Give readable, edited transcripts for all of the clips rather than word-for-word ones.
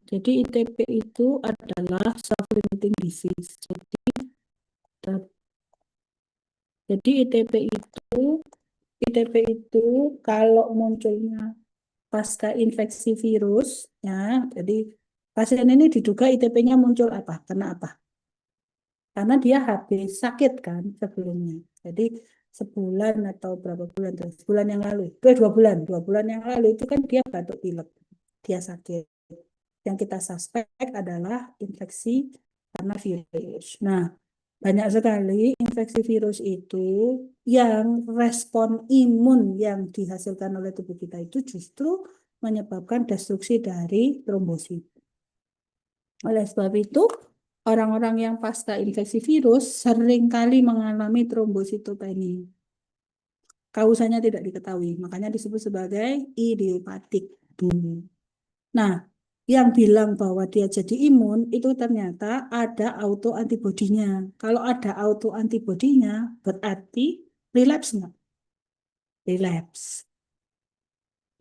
Jadi ITP itu adalah self-limiting disease. Jadi ITP itu kalau munculnya pasca infeksi virus, ya, jadi pasien ini diduga ITP-nya muncul apa? Karena apa? Karena dia habis sakit kan sebelumnya. Jadi sebulan atau berapa bulan, sebulan yang lalu, 2 bulan yang lalu itu kan dia batuk pilek, dia sakit. Yang kita suspek adalah infeksi karena virus. Nah, banyak sekali infeksi virus itu yang respon imun yang dihasilkan oleh tubuh kita itu justru menyebabkan destruksi dari trombosit. Oleh sebab itu, orang-orang yang pasca infeksi virus seringkali mengalami trombositopenia. Kausanya tidak diketahui, makanya disebut sebagai idiopatik dulu. Nah, yang bilang bahwa dia jadi imun itu ternyata ada autoantibodinya. Kalau ada autoantibodinya, berarti relapse nggak? Relapse.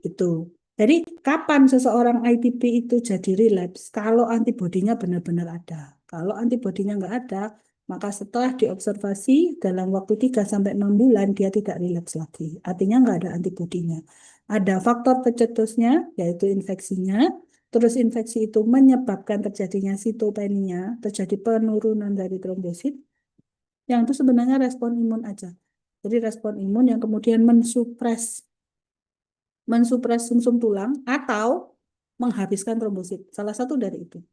Itu. Jadi kapan seseorang ITP itu jadi relapse? Kalau antibodinya benar-benar ada. Kalau antibodinya nggak ada, maka setelah diobservasi dalam waktu 3 sampai 6 bulan dia tidak relapse lagi. Artinya nggak ada antibodinya. Ada faktor pecetusnya, yaitu infeksinya. Terus infeksi itu menyebabkan terjadinya sitopenia, terjadi penurunan dari trombosit. Yang itu sebenarnya respon imun aja. Jadi respon imun yang kemudian mensupres sumsum tulang atau menghabiskan trombosit. Salah satu dari itu.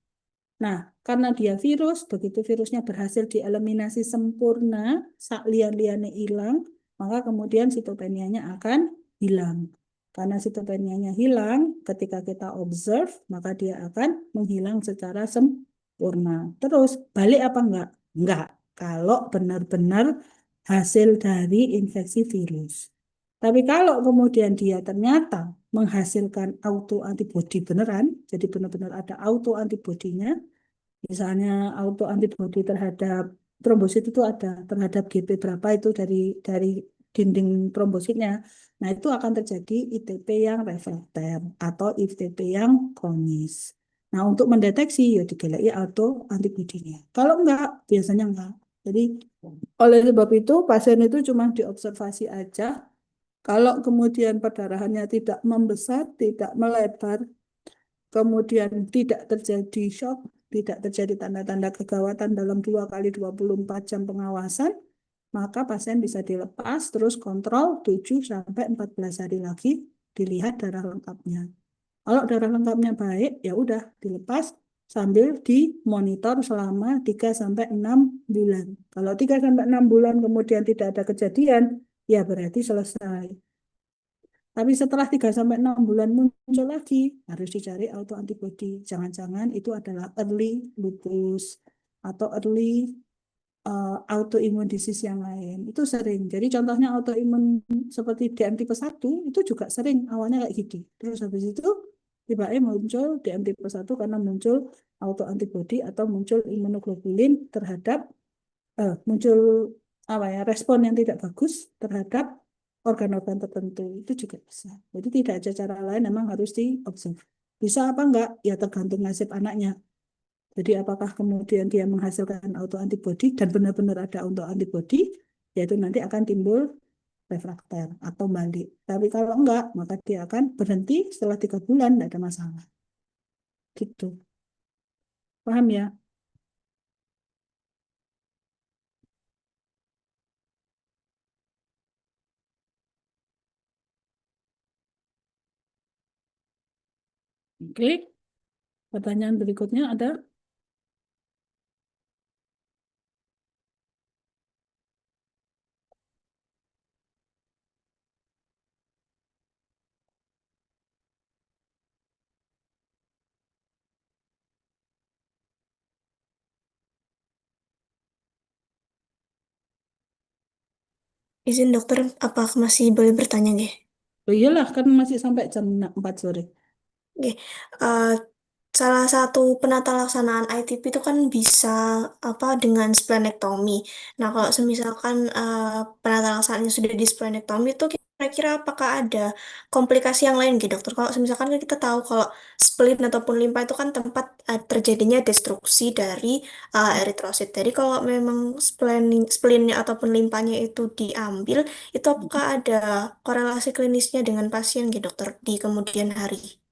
Nah, karena dia virus, begitu virusnya berhasil dieliminasi sempurna, sak lian-liannya hilang, maka kemudian sitopenianya akan hilang. Karena sitopenianya hilang, ketika kita observe, maka dia akan menghilang secara sempurna. Terus, balik apa enggak? Enggak. Kalau benar-benar hasil dari infeksi virus. Tapi kalau kemudian dia ternyata menghasilkan autoantibodi beneran, jadi benar-benar ada autoantibodinya, misalnya autoantibodi terhadap trombosit itu ada, terhadap GP berapa itu dari dinding trombositnya. Nah, itu akan terjadi ITP yang refrakter atau ITP yang kronis. Nah, untuk mendeteksi ya digelai autoantibodinya. Kalau enggak, biasanya enggak. Jadi, oleh sebab itu pasien itu cuma diobservasi aja. Kalau kemudian perdarahannya tidak membesar, tidak melebar, kemudian tidak terjadi shock, tidak terjadi tanda-tanda kegawatan dalam 2 kali 24 jam pengawasan, maka pasien bisa dilepas terus kontrol 7 sampai 14 hari lagi dilihat darah lengkapnya. Kalau darah lengkapnya baik, ya udah dilepas sambil dimonitor selama 3 sampai 6 bulan. Kalau 3 sampai 6 bulan kemudian tidak ada kejadian, ya berarti selesai. Tapi setelah 3 sampai 6 bulan muncul lagi, harus dicari autoantibodi. Jangan-jangan itu adalah early lupus atau early autoimmune disease yang lain. Itu sering. Jadi contohnya autoimun seperti DM tipe 1 itu juga sering awalnya kayak gitu. Terus habis itu tiba-tiba muncul DM tipe 1 karena muncul autoantibodi atau muncul imunoglobulin terhadap muncul apa ya respon yang tidak bagus terhadap organ-organ tertentu itu juga bisa. Jadi tidak ada cara lain, memang harus diobserv. Bisa apa enggak? Ya tergantung nasib anaknya. Jadi apakah kemudian dia menghasilkan autoantibodi dan benar-benar ada autoantibodi, yaitu nanti akan timbul refrakter atau balik. Tapi kalau enggak, maka dia akan berhenti setelah 3 bulan, tidak ada masalah. Gitu. Paham ya? Oke. Pertanyaan berikutnya ada? Izin dokter, apa masih boleh bertanya nggih? Oh iyalah, kan masih sampai jam 4 sore. Nggih. Eh, Salah satu penata laksanaan ITP itu kan bisa apa dengan splenektomi. Nah, kalau semisalkan penata laksanaannya sudah di splenektomi itu kira-kira apakah ada komplikasi yang lain gitu dokter? Kalau misalkan kan kita tahu kalau spleen ataupun limpa itu kan tempat terjadinya destruksi dari eritrosit. Jadi kalau memang spleennya ataupun limpanya itu diambil, itu apakah ada korelasi klinisnya dengan pasien gitu dokter di kemudian hari?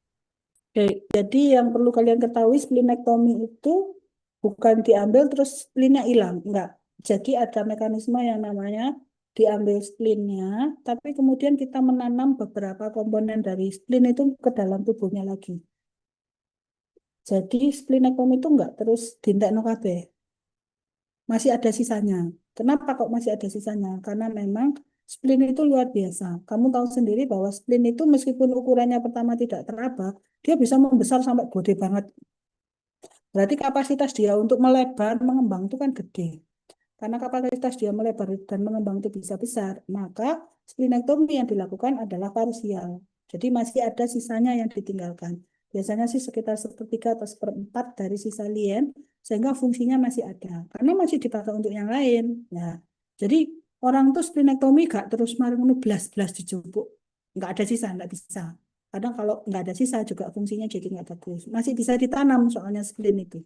Oke, jadi yang perlu kalian ketahui splenektomi itu bukan diambil terus spleennya hilang, enggak. Jadi ada mekanisme yang namanya diambil spleennya, tapi kemudian kita menanam beberapa komponen dari spleen itu ke dalam tubuhnya lagi. Jadi splenektomi itu enggak terus dintekno kabeh, masih ada sisanya. Kenapa kok masih ada sisanya? Karena memang spleen itu luar biasa. Kamu tahu sendiri bahwa spleen itu meskipun ukurannya pertama tidak teraba, dia bisa membesar sampai gede banget. Berarti kapasitas dia untuk melebar, mengembang itu kan gede. Karena kapasitas dia melebar dan mengembang itu bisa besar, maka splenektomi yang dilakukan adalah parsial. Jadi masih ada sisanya yang ditinggalkan. Biasanya sih sekitar sepertiga atau seperempat dari sisa lien, sehingga fungsinya masih ada. Karena masih dipakai untuk yang lain. Nah, jadi orang tuh splenektomi gak terus marung belas-belas dijupuk. Nggak ada sisa, nggak bisa. Kadang kalau nggak ada sisa juga fungsinya jadi nggak bagus. Masih bisa ditanam soalnya spleen itu.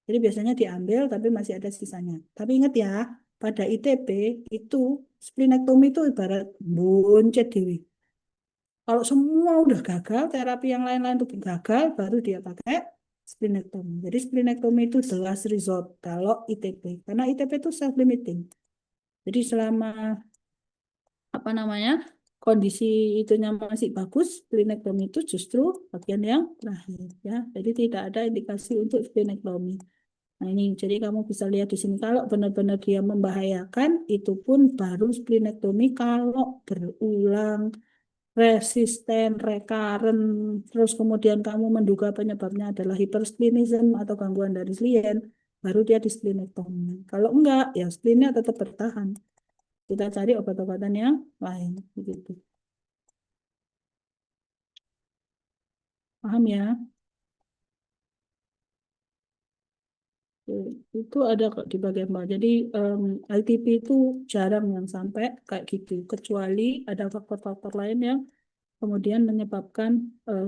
Jadi biasanya diambil tapi masih ada sisanya. Tapi ingat ya, pada ITP itu splenektomi itu ibarat buncit dewi. Kalau semua udah gagal, terapi yang lain-lain itu gagal, baru dia pakai splenektomi. Jadi splenektomi itu the last resort kalau ITP. Karena ITP itu self-limiting. Jadi selama apa namanya kondisi itunya masih bagus, splenektomi itu justru bagian yang terakhir ya. Jadi tidak ada indikasi untuk splenektomi. Nah ini, jadi kamu bisa lihat di sini kalau benar-benar dia membahayakan, itu pun baru splenektomi kalau berulang, resisten, recurrent, terus kemudian kamu menduga penyebabnya adalah hypersplenism atau gangguan dari spleen, baru dia di splenektomi. Kalau enggak, ya spleennya tetap bertahan. Kita cari obat-obatan yang lain, begitu. Paham ya? Itu ada kok di bagian bawah. Jadi LTP itu jarang yang sampai kayak gitu, kecuali ada faktor-faktor lain yang kemudian menyebabkan eh,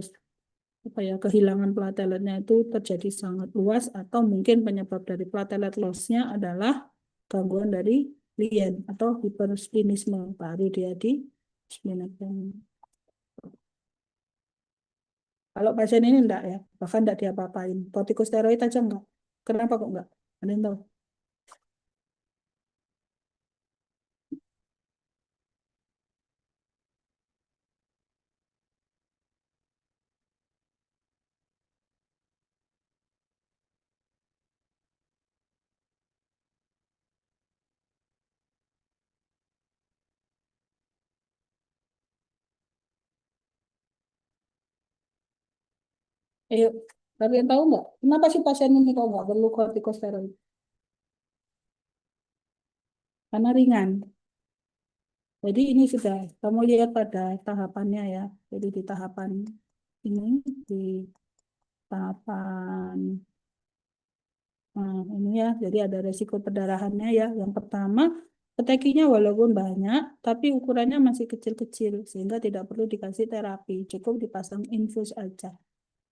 apa ya kehilangan plateletnya itu terjadi sangat luas atau mungkin penyebab dari platelet loss-nya adalah gangguan dari lien atau hipersplenisme baru dia di splenectomy. Kalau pasien ini enggak ya, bahkan enggak diapa-apain. Kortikosteroid aja enggak. Kenapa kok enggak? Ada yang tahu? Ayo, kalian tahu nggak? Kenapa sih pasien ini kok nggak perlu kortikosteroid? Karena ringan. Jadi ini sudah kamu lihat pada tahapannya ya. Jadi di tahapan ini, di tahapan ini ya. Jadi ada resiko perdarahannya ya. Yang pertama, petekinya walaupun banyak, tapi ukurannya masih kecil-kecil sehingga tidak perlu dikasih terapi. Cukup dipasang infus aja.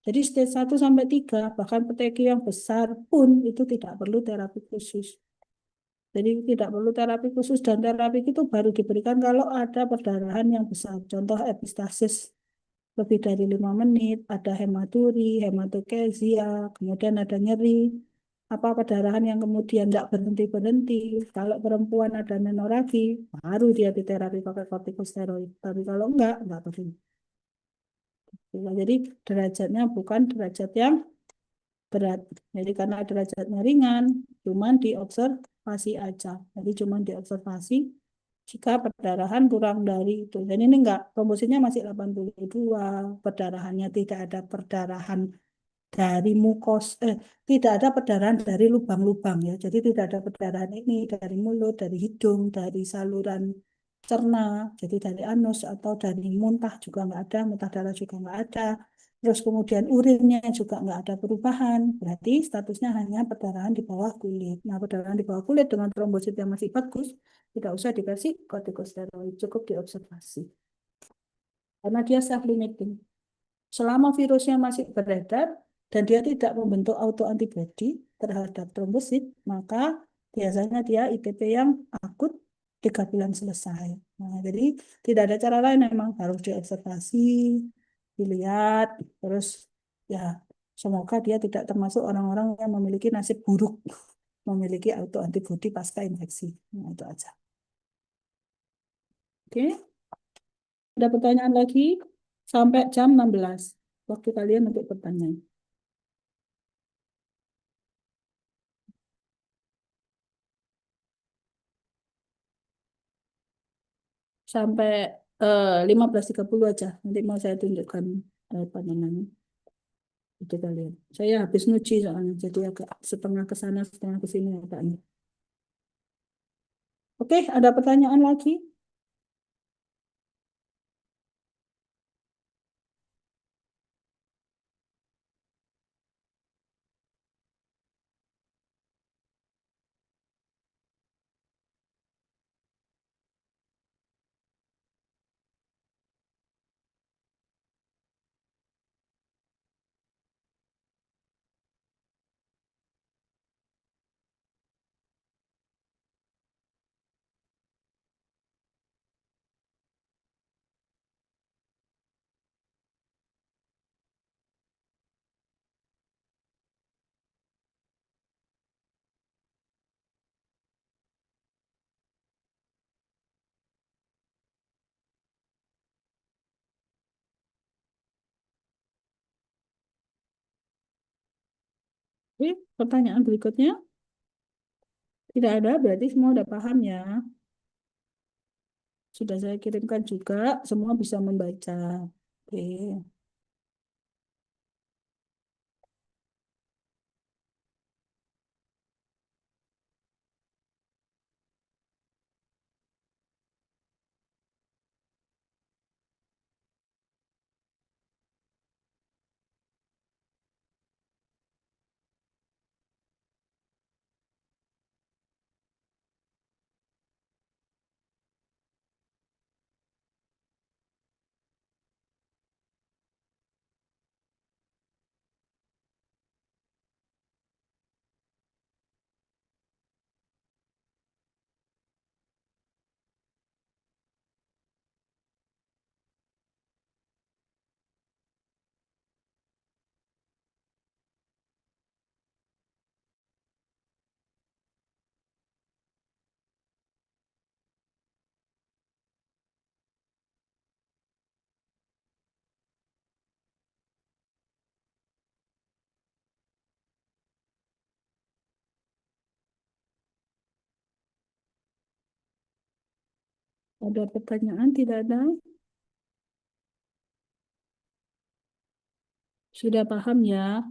Jadi stage 1 sampai 3 bahkan peteki yang besar pun itu tidak perlu terapi khusus. Jadi tidak perlu terapi khusus dan terapi itu baru diberikan kalau ada perdarahan yang besar. Contoh epistasis lebih dari 5 menit, ada hematuri, hematokezia, kemudian ada nyeri, apa perdarahan yang kemudian tidak berhenti-berhenti. Kalau perempuan ada menoragi, baru dia diterapi pakai kortikosteroid. Tapi kalau enggak perlu. Jadi derajatnya bukan derajat yang berat. Jadi karena derajatnya ringan, cuman diobservasi aja. Jadi cuman diobservasi jika perdarahan kurang dari itu. Dan ini enggak, trombositnya masih 82, perdarahannya tidak ada perdarahan dari tidak ada perdarahan dari lubang-lubang ya. Jadi tidak ada perdarahan ini dari mulut, dari hidung, dari saluran cerna, jadi dari anus atau dari muntah juga nggak ada, muntah darah juga nggak ada. Terus kemudian urinnya juga nggak ada perubahan, berarti statusnya hanya perdarahan di bawah kulit. Nah, perdarahan di bawah kulit dengan trombosit yang masih bagus, tidak usah dikasih kortikosteroid, cukup diobservasi. karena dia self-limiting. Selama virusnya masih beredar dan dia tidak membentuk autoantibodi terhadap trombosit, maka biasanya dia ITP yang akut 3 bulan selesai. Nah, jadi tidak ada cara lain, memang harus diobservasi, dilihat, terus ya semoga dia tidak termasuk orang-orang yang memiliki nasib buruk, memiliki autoantibodi pasca infeksi. Nah, itu aja. Oke, ada pertanyaan lagi sampai jam 16. Waktu kalian untuk bertanya. Sampai 15.30 aja. Nanti mau saya tunjukkan apa namanya itu kalian. Saya habis nyuci soalnya, jadi agak setengah ke sana, setengah ke sini agaknya. Oke, ada pertanyaan lagi? Oke, pertanyaan berikutnya tidak ada, berarti semua udah paham ya. Sudah saya kirimkan juga, semua bisa membaca. Oke, ada pertanyaan? Tidak ada? Sudah paham ya?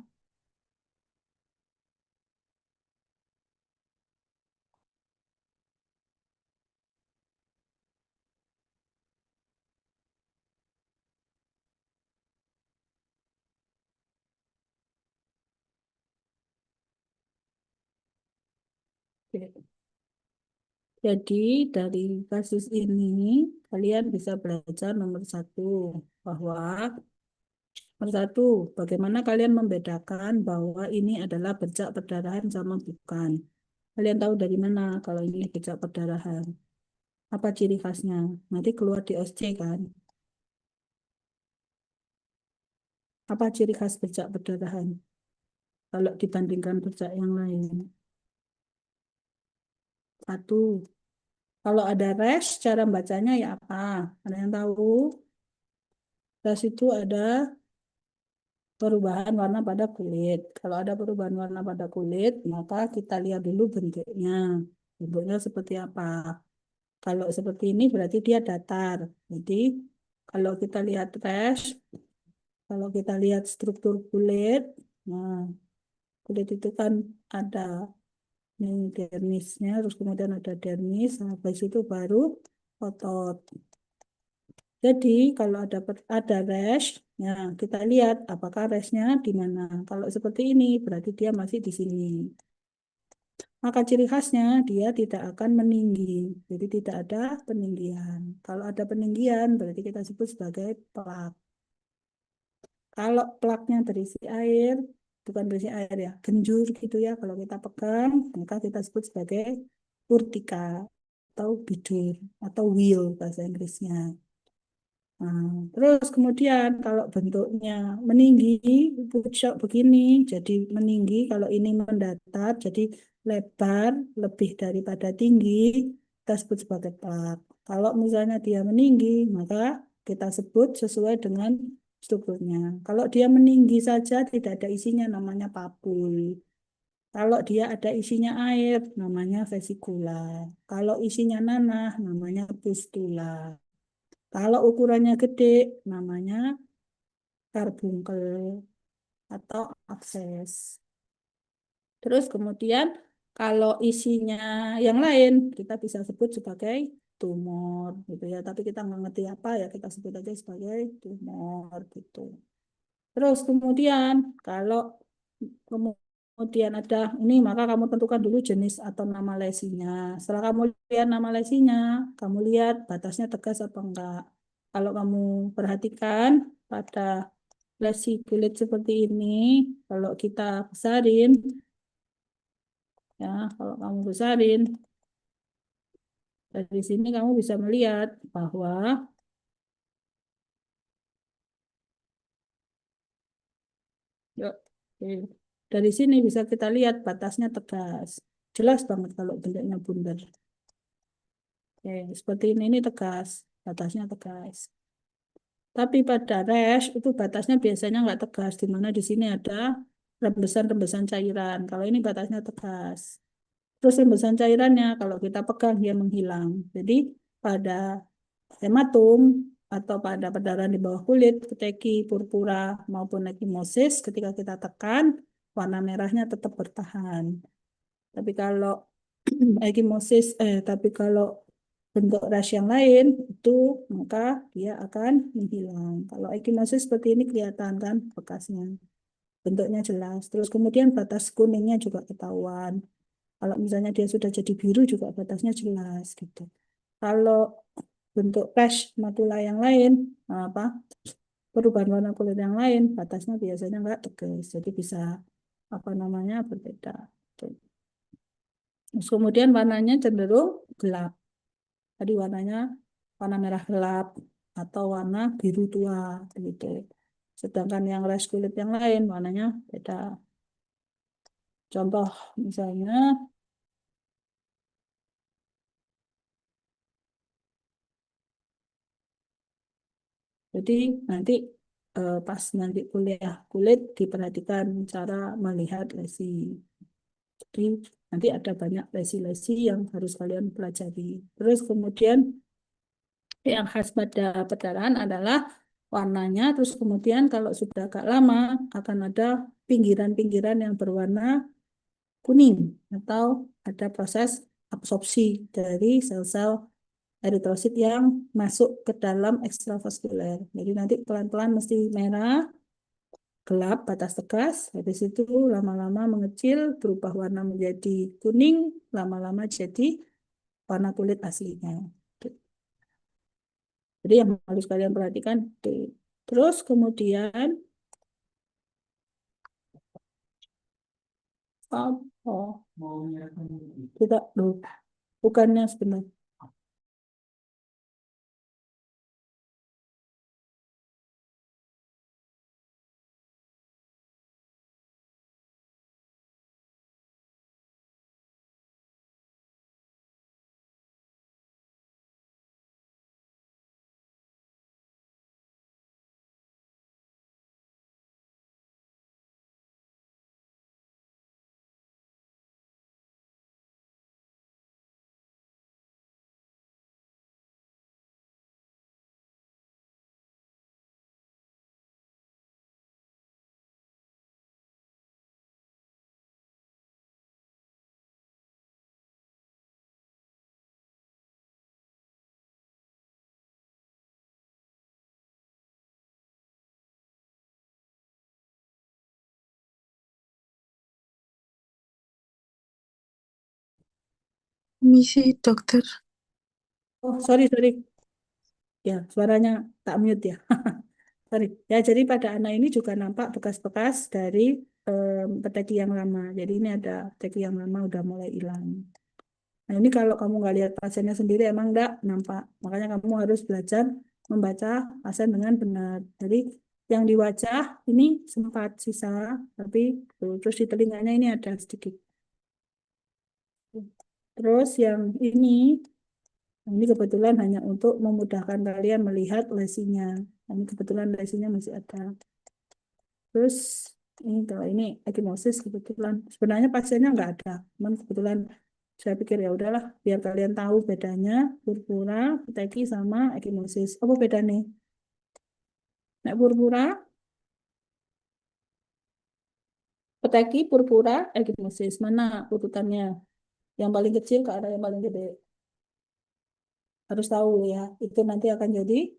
Oke. Jadi dari kasus ini kalian bisa belajar nomor satu bahwa nomor satu bagaimana kalian membedakan bahwa ini adalah bercak perdarahan sama bukan. Kalian tahu dari mana kalau ini bercak perdarahan? Apa ciri khasnya? Nanti keluar di OSC kan? Apa ciri khas bercak perdarahan kalau dibandingkan bercak yang lain? Satu, kalau ada rash, cara bacanya ya apa? Ada yang tahu? Rash itu ada perubahan warna pada kulit. Kalau ada perubahan warna pada kulit, maka kita lihat dulu bentuknya. Bentuknya seperti apa? Kalau seperti ini berarti dia datar. Jadi kalau kita lihat rash, kalau kita lihat struktur kulit, nah kulit itu kan ada ini dermisnya, terus kemudian ada dermis, nah, habis itu baru otot. Jadi kalau ada rash, ya kita lihat apakah rashnya di mana. Kalau seperti ini berarti dia masih di sini. maka ciri khasnya dia tidak akan meninggi. Jadi tidak ada peninggian. Kalau ada peninggian berarti kita sebut sebagai plak. Kalau plaknya berisi air, bukan berisi air ya, genjur gitu ya. Kalau kita pegang, maka kita sebut sebagai urtika atau bidur atau wheal bahasa Inggrisnya. Nah, terus kemudian kalau bentuknya meninggi, pucuk begini, jadi meninggi. Kalau ini mendatar, jadi lebar, lebih daripada tinggi, kita sebut sebagai plak. Kalau misalnya dia meninggi, maka kita sebut sesuai dengan strukturnya. Kalau dia meninggi saja, tidak ada isinya, namanya papul. Kalau dia ada isinya air, namanya vesikula. Kalau isinya nanah, namanya pustula. Kalau ukurannya gede, namanya karbunkel atau akses. Terus kemudian kalau isinya yang lain, kita bisa sebut sebagai tumor gitu ya. Tapi kita nggak ngerti apa ya, kita sebut aja sebagai tumor gitu. Terus kemudian kalau kemudian ada ini, maka kamu tentukan dulu jenis atau nama lesinya. Setelah kamu lihat nama lesinya, kamu lihat batasnya tegas apa enggak. Kalau kamu perhatikan pada lesi kulit seperti ini, kalau kita besarin, ya, kalau kamu besarin, dari sini kamu bisa melihat bahwa ya, oke, dari sini bisa kita lihat batasnya tegas. Jelas banget kalau bentuknya bundar. Oke, seperti ini tegas, batasnya tegas. Tapi pada rash itu batasnya biasanya nggak tegas, di mana di sini ada rembesan-rembesan cairan. Kalau ini batasnya tegas. Terus rembesan cairannya kalau kita pegang dia menghilang. Jadi pada hematum atau pada perdarahan di bawah kulit, peteki, purpura maupun ekimosis, ketika kita tekan, warna merahnya tetap bertahan. Tapi kalau ekimosis, tapi kalau bentuk ras yang lain itu maka dia akan menghilang. Kalau ekimosis seperti ini kelihatan kan bekasnya, bentuknya jelas. Terus kemudian batas kuningnya juga ketahuan. Kalau misalnya dia sudah jadi biru juga batasnya jelas gitu. Kalau bentuk rash makula yang lain, apa perubahan warna kulit yang lain, batasnya biasanya nggak tegas, jadi bisa apa namanya berbeda. Tuh. Terus kemudian warnanya cenderung gelap. Tadi warnanya warna merah gelap atau warna biru tua begitu. Sedangkan yang rash kulit yang lain warnanya beda. Contoh misalnya, jadi nanti pas nanti kuliah kulit diperhatikan cara melihat lesi. Jadi nanti ada banyak lesi-lesi yang harus kalian pelajari. Terus kemudian yang khas pada perdarahan adalah warnanya. Terus kemudian kalau sudah agak lama akan ada pinggiran-pinggiran yang berwarna kuning atau ada proses absorpsi dari sel-sel eritrosit yang masuk ke dalam ekstravaskuler. Jadi nanti pelan-pelan mesti merah, gelap, batas tegas. Habis itu lama-lama mengecil, berubah warna menjadi kuning, lama-lama jadi warna kulit aslinya. Jadi yang harus kalian perhatikan itu. Terus kemudian, oh, tidak, loh, bukannya sebenarnya. Misi dokter. Oh, sorry, sorry. Ya, suaranya tak mute ya. Sorry. Ya, jadi pada anak ini juga nampak bekas-bekas dari peteki yang lama. Jadi ini ada peteki yang lama udah mulai hilang. Nah, ini kalau kamu nggak lihat pasiennya sendiri emang nggak nampak. Makanya kamu harus belajar membaca pasien dengan benar. Jadi yang di wajah ini sempat sisa, tapi terus di telinganya ini ada sedikit. Terus yang ini kebetulan hanya untuk memudahkan kalian melihat lesinya. Ini kebetulan lesinya masih ada. Terus ini kalau ini ekimosis kebetulan sebenarnya pasiennya nggak ada, cuman kebetulan saya pikir ya udahlah biar kalian tahu bedanya purpura, peteki sama ekimosis. Apa beda nih? Nek purpura, peteki, purpura, ekimosis mana urutannya? Yang paling kecil ke arah yang paling gede. Harus tahu ya. Itu nanti akan jadi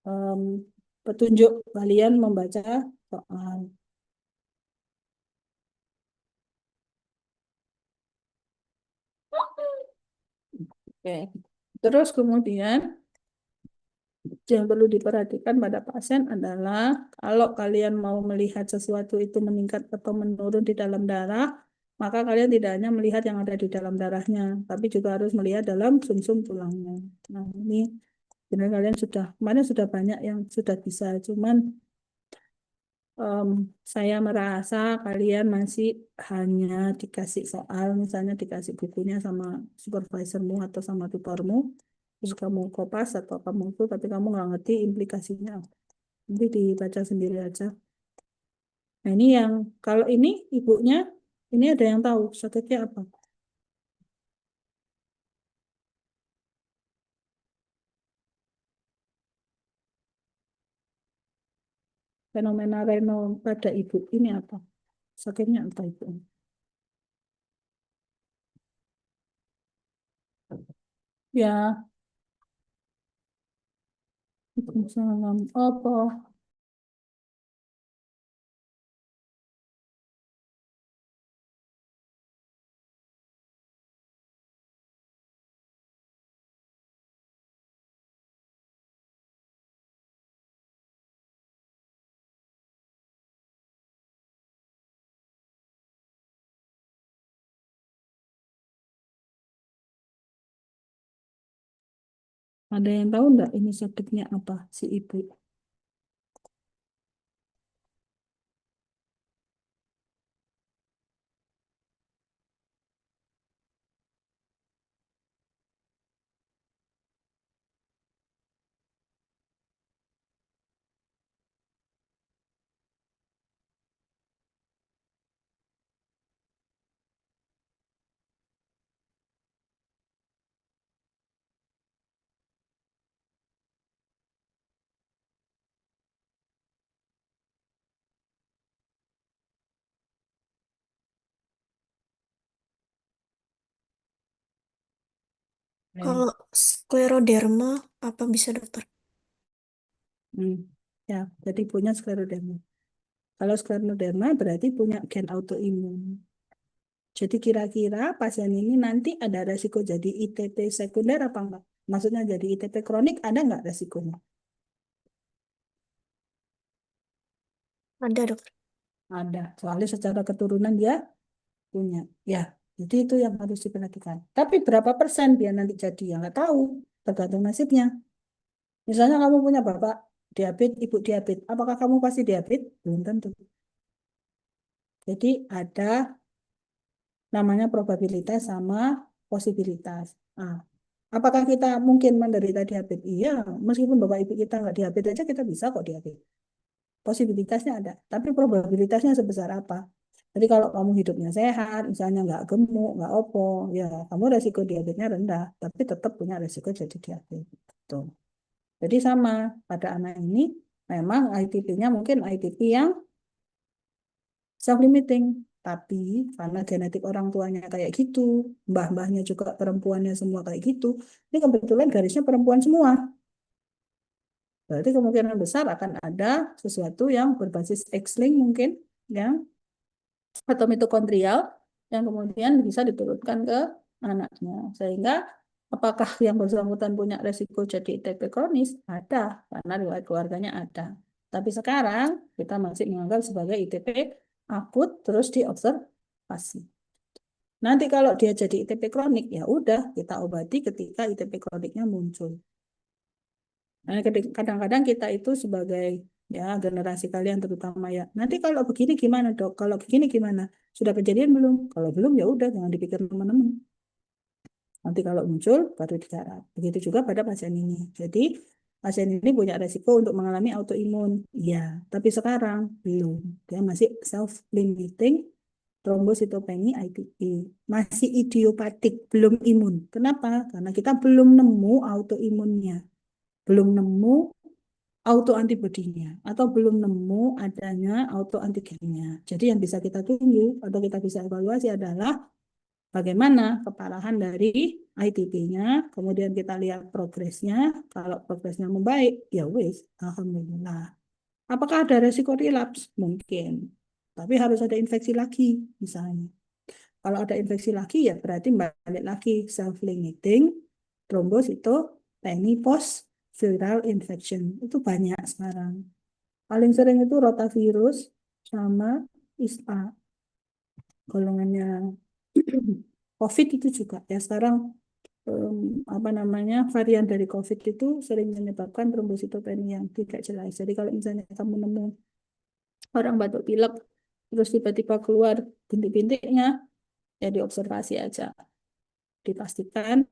em, petunjuk kalian membaca soal. Oke. Terus kemudian yang perlu diperhatikan pada pasien adalah kalau kalian mau melihat sesuatu itu meningkat atau menurun di dalam darah, maka kalian tidak hanya melihat yang ada di dalam darahnya, tapi juga harus melihat dalam sumsum tulangnya. Nah, ini benar kalian kemarin sudah banyak yang sudah bisa, cuman em, saya merasa kalian masih hanya dikasih soal, misalnya dikasih bukunya sama supervisormu atau sama tutormu, terus kamu kopas atau kamu itu, tapi kamu nggak ngerti implikasinya. Nanti dibaca sendiri aja. Nah ini yang, kalau ini ibunya, ini ada yang tahu sakitnya apa? Fenomena renal pada ibu ini apa? Sakitnya apa ibu? Ya, salam. Apa? Ada yang tahu enggak ini sakitnya apa si ibu? Kalau skleroderma, apa bisa dokter? Hmm. Ya, jadi punya skleroderma. Kalau skleroderma berarti punya gen autoimun. Jadi kira-kira pasien ini nanti ada resiko jadi ITP sekunder apa enggak? Maksudnya jadi ITP kronik ada enggak resikonya? Ada dokter. Ada. Soalnya secara keturunan dia punya. Ya, jadi itu yang harus diperhatikan. Tapi berapa persen dia nanti jadi? Ya nggak tahu. Tergantung nasibnya. Misalnya kamu punya bapak diabetes, ibu diabetes. Apakah kamu pasti diabetes? Belum tentu. Jadi ada namanya probabilitas sama posibilitas. Nah, apakah kita mungkin menderita diabetes? Iya, meskipun bapak ibu kita nggak diabetes aja kita bisa kok diabetes. Posibilitasnya ada, tapi probabilitasnya sebesar apa? Jadi kalau kamu hidupnya sehat, misalnya nggak gemuk, nggak opo, ya kamu resiko diabetesnya rendah, tapi tetap punya resiko jadi diabetes. Tuh. Jadi sama pada anak ini, memang ITP-nya mungkin ITP yang self-limiting, tapi karena genetik orang tuanya kayak gitu, mbah-mbahnya juga perempuannya semua kayak gitu, ini kebetulan garisnya perempuan semua. Berarti kemungkinan besar akan ada sesuatu yang berbasis X-link mungkin, ya, atau mitokondrial yang kemudian bisa diturunkan ke anaknya. Sehingga apakah yang bersangkutan punya resiko jadi ITP kronis? Ada, karena riwayat keluarganya ada. Tapi sekarang kita masih menganggap sebagai ITP akut terus diobservasi. Nanti kalau dia jadi ITP kronik, ya udah kita obati ketika ITP kroniknya muncul. Nah, kadang-kadang kita itu sebagai ya generasi kalian terutama ya. Nanti kalau begini gimana, Dok? Kalau begini gimana? Sudah kejadian belum? Kalau belum ya udah jangan dipikir teman-teman. Nanti kalau muncul baru digarap. Begitu juga pada pasien ini. Jadi pasien ini punya resiko untuk mengalami autoimun. Iya, tapi sekarang belum. Dia masih self-limiting trombositopenia ITP. Masih idiopatik, belum imun. Kenapa? Karena kita belum nemu autoimunnya. Belum nemu autoantibodinya atau belum nemu adanya autoantigennya. Jadi yang bisa kita tunggu atau kita bisa evaluasi adalah bagaimana keparahan dari ITP-nya, kemudian kita lihat progresnya. Kalau progresnya membaik, ya wis, alhamdulillah. Apakah ada resiko relapse? Mungkin. Tapi harus ada infeksi lagi, misalnya. Kalau ada infeksi lagi, ya berarti balik lagi self-limiting thrombocytopenia post viral infection. Itu banyak sekarang. Paling sering itu rotavirus sama ISA. Golongannya COVID itu juga. Ya sekarang apa namanya varian dari COVID itu sering menyebabkan trombositopenia yang tidak jelas. Jadi kalau misalnya kamu nemu orang batuk pilek, terus tiba-tiba keluar bintik-bintiknya, ya diobservasi aja. Dipastikan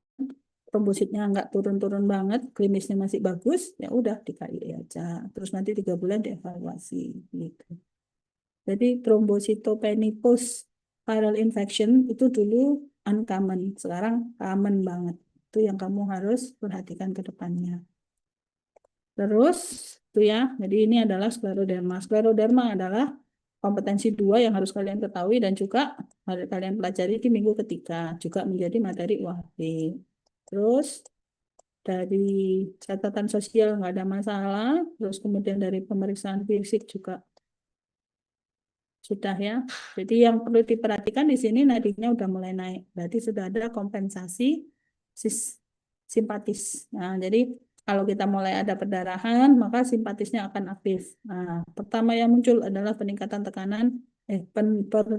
trombositnya nggak turun-turun banget, klinisnya masih bagus, ya udah di KIE aja. Terus nanti 3 bulan dievaluasi gitu. Jadi trombositopenia post viral infection itu dulu uncommon, sekarang common banget. Itu yang kamu harus perhatikan ke depannya. Terus itu ya, jadi ini adalah skleroderma. Skleroderma adalah kompetensi 2 yang harus kalian ketahui dan juga harus kalian pelajari di minggu ketiga, juga menjadi materi UAB. Terus dari catatan sosial nggak ada masalah, terus kemudian dari pemeriksaan fisik juga sudah ya. Jadi yang perlu diperhatikan di sini nadinya udah mulai naik. Berarti sudah ada kompensasi sis simpatis. Nah, jadi kalau kita mulai ada perdarahan, maka simpatisnya akan aktif. Nah, pertama yang muncul adalah peningkatan tekanan,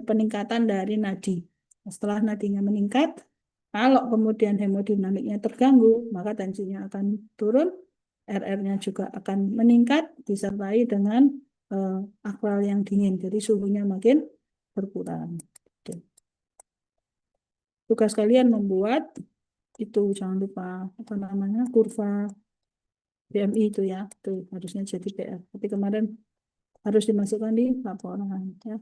peningkatan dari nadi. Setelah nadinya meningkat, kalau kemudian hemodinamiknya terganggu, maka tensinya akan turun, RR-nya juga akan meningkat, disertai dengan eh, akral yang dingin. Jadi suhunya makin berkurang. Oke. Tugas kalian membuat itu jangan lupa apa namanya kurva BMI itu ya, itu harusnya jadi PR. Tapi kemarin harus dimasukkan di laporan ya.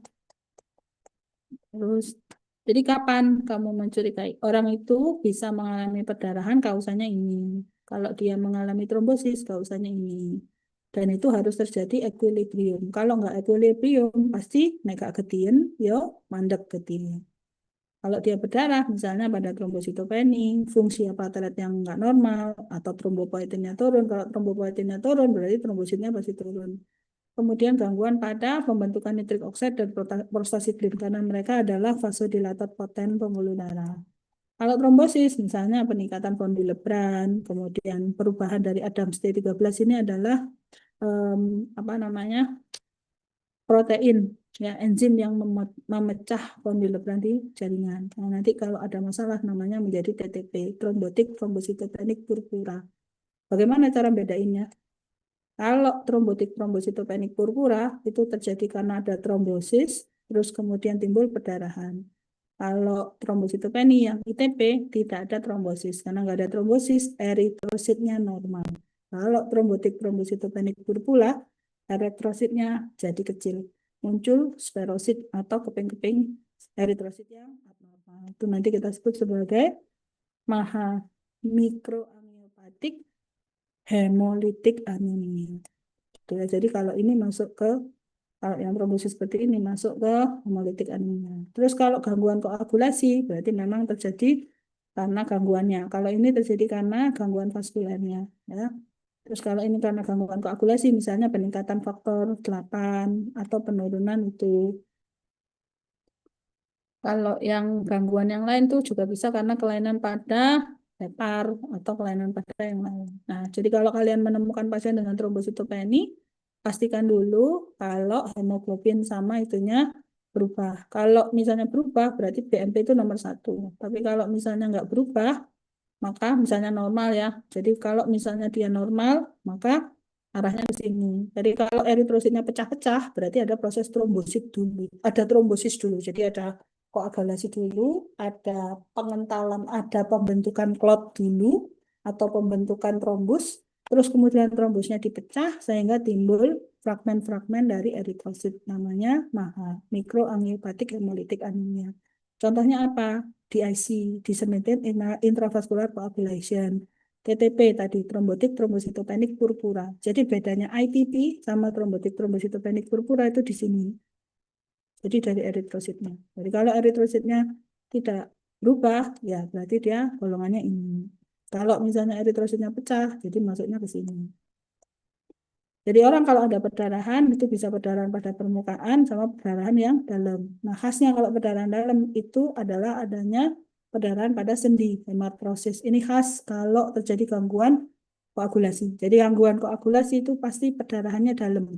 Terus, jadi kapan kamu mencurigai orang itu bisa mengalami perdarahan kausanya ini. Kalau dia mengalami trombosis kausanya ini. Dan itu harus terjadi equilibrium. Kalau nggak equilibrium, pasti mega getien, yo mandek getien. Kalau dia berdarah, misalnya pada trombositopeni, fungsi platelet yang nggak normal, atau trombopoietinnya turun. Kalau trombopoietinnya turun, berarti trombositnya pasti turun. Kemudian gangguan pada pembentukan nitrik oxide dan prostasiklin karena mereka adalah vasodilator poten pembuluh darah. Kalau trombosis, misalnya peningkatan von Willebrand, kemudian perubahan dari Adams T13 ini adalah apa namanya protein, ya enzim yang memecah von Willebrand di jaringan. Nah, nanti kalau ada masalah namanya menjadi TTP, trombotik trombositopenic purpura. Bagaimana cara bedainnya? Kalau trombotik trombositopenic purpura itu terjadi karena ada trombosis, terus kemudian timbul perdarahan. Kalau trombositopenia yang ITP tidak ada trombosis, karena nggak ada trombosis, eritrositnya normal. Kalau trombotik trombositopenic purpura, eritrositnya jadi kecil, muncul sferosit atau keping-keping eritrosit yang abnormal. Itu nanti kita sebut sebagai maha mikroamiopatik hemolitik anemia. Gitu ya. Jadi kalau ini masuk ke kalau yang trombosis seperti ini masuk ke hemolitik anemia. Terus kalau gangguan koagulasi berarti memang terjadi karena gangguannya. Kalau ini terjadi karena gangguan vaskulernya, ya. Terus kalau ini karena gangguan koagulasi, misalnya peningkatan faktor 8 atau penurunan itu Kalau yang gangguan yang lain tuh juga bisa karena kelainan pada hepar atau kelainan pada yang lain. Nah, jadi kalau kalian menemukan pasien dengan trombositopeni, pastikan dulu kalau hemoglobin sama itunya berubah. Kalau misalnya berubah, berarti BMP itu nomor satu. Tapi kalau misalnya nggak berubah, maka misalnya normal ya. Jadi kalau misalnya dia normal, maka arahnya ke sini. Jadi kalau eritrositnya pecah-pecah, berarti ada proses trombosit dulu. Ada trombosis dulu. Jadi ada koagulasi dulu, ada pengentalan, ada pembentukan klot dulu, atau pembentukan trombus. Terus kemudian trombusnya dipecah sehingga timbul fragmen-fragmen dari eritrosit. Namanya MAHA, mikroangiopatik hemolytic anemia. Contohnya apa? DIC, disseminated intravascular coagulation. TTP tadi, trombotik trombositopenik purpura. Jadi bedanya ITP sama trombotik trombositopenik purpura itu di sini. Jadi dari eritrositnya. Jadi kalau eritrositnya tidak berubah, ya berarti dia golongannya ini. Kalau misalnya eritrositnya pecah, jadi masuknya ke sini. Jadi orang kalau ada perdarahan itu bisa perdarahan pada permukaan sama perdarahan yang dalam. Nah, khasnya kalau perdarahan dalam itu adalah adanya perdarahan pada sendi, hemartrosis. Ini khas kalau terjadi gangguan koagulasi. Jadi gangguan koagulasi itu pasti perdarahannya dalam.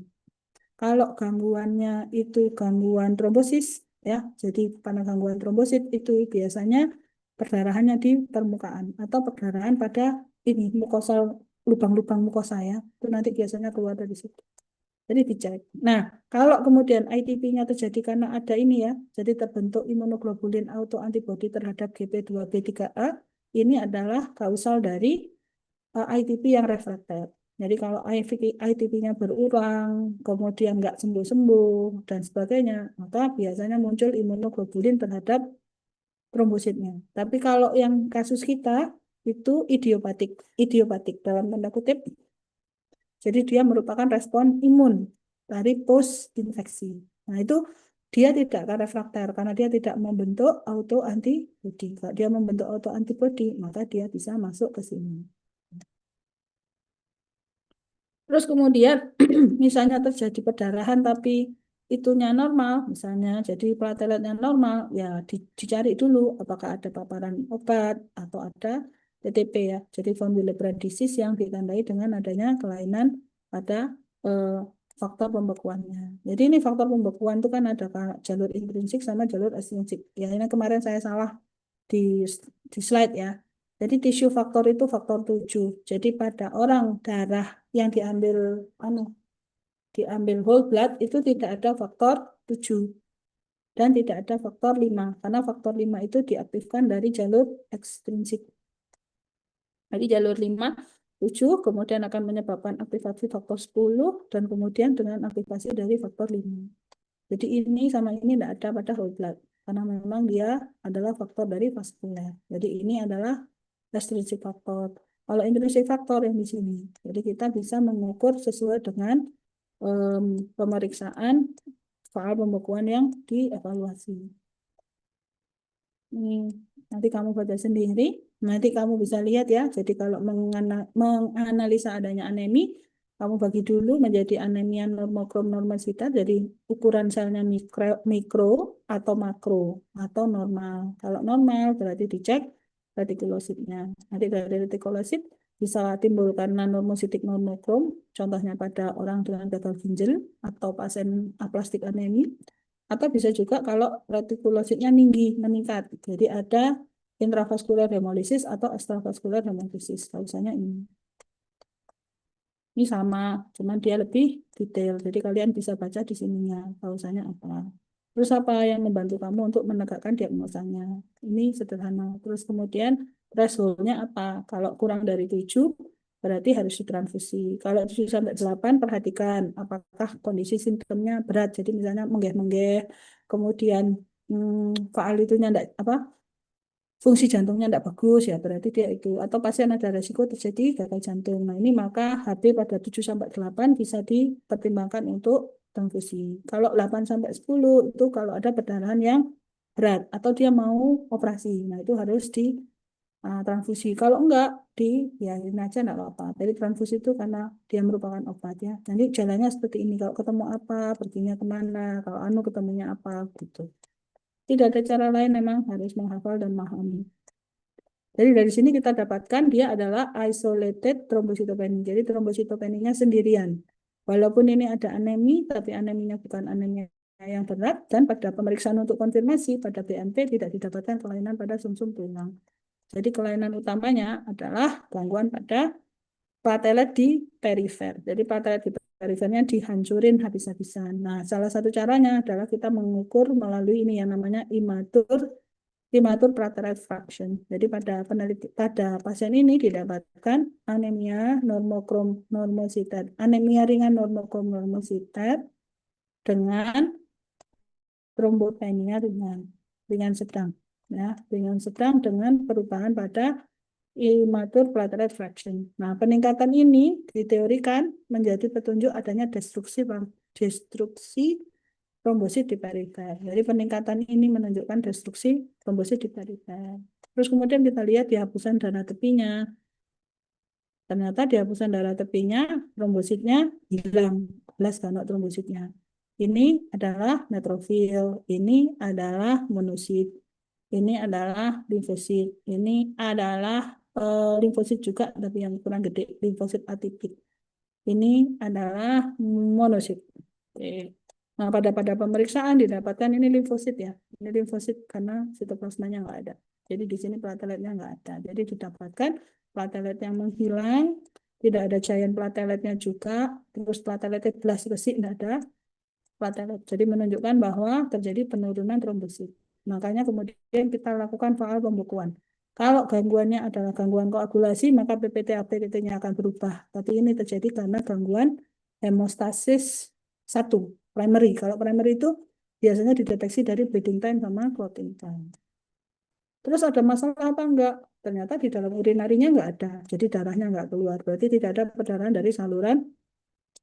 Kalau gangguannya itu gangguan trombosis, ya, jadi karena gangguan trombosit itu biasanya perdarahannya di permukaan atau perdarahan pada ini mukosal lubang-lubang mukosa ya, itu nanti biasanya keluar dari situ. Jadi dicek. Nah, kalau kemudian ITP-nya terjadi karena ada ini ya, jadi terbentuk imunoglobulin autoantibody terhadap GP2B3A, ini adalah kausal dari ITP yang refrakter. Jadi kalau ITP-nya berulang, kemudian nggak sembuh-sembuh, dan sebagainya, maka biasanya muncul imunoglobulin terhadap trombositnya. Tapi kalau yang kasus kita, itu idiopatik. Idiopatik dalam tanda kutip, jadi dia merupakan respon imun dari post-infeksi. Nah itu dia tidak akan refrakter karena dia tidak membentuk autoantibody. Kalau dia membentuk autoantibody, maka dia bisa masuk ke sini. Terus kemudian misalnya terjadi perdarahan tapi itunya normal, misalnya jadi plateletnya normal, ya dicari dulu apakah ada paparan obat atau ada TTP ya. Jadi von Willebrand disease yang ditandai dengan adanya kelainan pada eh, faktor pembekuannya. Jadi ini faktor pembekuan itu kan ada jalur intrinsik sama jalur ekstrinsik. Ya ini kemarin saya salah di di slide ya. Jadi tisu faktor itu faktor 7. Jadi pada orang darah yang anu diambil whole blood itu tidak ada faktor 7 dan tidak ada faktor 5 karena faktor 5 itu diaktifkan dari jalur ekstrinsik. Jadi jalur 5 7 kemudian akan menyebabkan aktivasi faktor 10 dan kemudian dengan aktivasi dari faktor 5. Jadi ini sama ini tidak ada pada whole blood karena memang dia adalah faktor dari vaskuler. Jadi ini adalah extrinsic faktor. Kalau intrinsic faktor yang di sini. Jadi kita bisa mengukur sesuai dengan pemeriksaan soal pembekuan yang dievaluasi. Ini nanti kamu baca sendiri. Nanti kamu bisa lihat ya. Jadi kalau menganalisa adanya anemi, kamu bagi dulu menjadi anemia normokrom normositas. Jadi ukuran selnya mikro atau makro atau normal. Kalau normal berarti dicek retikulositnya. Nanti dari retikulosit bisa timbul karena normositik normokrom, contohnya pada orang dengan gagal ginjal atau pasien aplastik anemi, atau bisa juga kalau retikulositnya tinggi, meningkat. Jadi ada intravaskular hemolisis atau extravaskular hemolisis. Kausanya ini. Ini sama, cuman dia lebih detail. Jadi kalian bisa baca di sininya, kausanya apa. Terus apa yang membantu kamu untuk menegakkan diagnosanya? Ini sederhana. Terus kemudian threshold-nya apa? Kalau kurang dari 7, berarti harus ditransfusi. Kalau 7 sampai 8, perhatikan apakah kondisi simptomnya berat. Jadi misalnya menggeh-menggeh, kemudian faal itunya enggak, apa, fungsi jantungnya tidak bagus ya berarti dia itu atau pasien ada resiko terjadi gagal jantung. Nah, ini maka HB pada 7 sampai 8 bisa dipertimbangkan untuk transfusi. Kalau 8 sampai 10 itu kalau ada perdarahan yang berat atau dia mau operasi. Nah, itu harus di transfusi. Kalau enggak dibiarin aja enggak apa-apa. Jadi transfusi itu karena dia merupakan obat ya. Nanti jalannya seperti ini. Kalau ketemu apa, perginya kemana. Kalau anu ketemunya apa gitu. Tidak ada cara lain, memang harus menghafal dan memahami. Jadi dari sini kita dapatkan dia adalah isolated thrombocytopenia. Jadi trombositopeninya sendirian. Walaupun ini ada anemi, tapi aneminya bukan anemia yang berat, dan pada pemeriksaan untuk konfirmasi pada BMP tidak didapatkan kelainan pada sumsum tulang. Jadi kelainan utamanya adalah gangguan pada platelet di perifer. Jadi platelet di perifernya dihancurin habis-habisan. Nah, salah satu caranya adalah kita mengukur melalui ini yang namanya imatur platelet fraction. Jadi pada pasien ini didapatkan anemia normokrom normositet, anemia ringan normokrom normositet dengan trombopenia ringan sedang, ya, ringan sedang dengan perubahan pada imatur platelet fraction. Nah, peningkatan ini diteorikan menjadi petunjuk adanya destruksi trombosit di perifer. Jadi peningkatan ini menunjukkan destruksi trombosit di perifer. Terus kemudian kita lihat di hapusan darah tepinya. Ternyata di hapusan darah tepinya trombositnya hilang, 11 kanal trombositnya. Ini adalah neutrofil, ini adalah monosit, ini adalah limfosit, ini adalah limfosit juga tapi yang kurang gede, limfosit atipik. Ini adalah monosit. Oke. Nah, pada pemeriksaan didapatkan ini limfosit ya. Ini limfosit karena sitoplasmanya nggak ada. Jadi di sini plateletnya nggak ada. Jadi didapatkan platelet yang menghilang, tidak ada giant plateletnya juga, terus plateletnya belas resik nggak ada platelet. Jadi menunjukkan bahwa terjadi penurunan trombosit. Makanya kemudian kita lakukan faal pembekuan. Kalau gangguannya adalah gangguan koagulasi, maka PPT-APTT-nya akan berubah. Tapi ini terjadi karena gangguan hemostasis 1, primary. Kalau primary itu biasanya dideteksi dari bleeding time sama clotting time. Terus ada masalah apa enggak? Ternyata di dalam urinarinya enggak ada. Jadi darahnya enggak keluar. Berarti tidak ada perdarahan dari saluran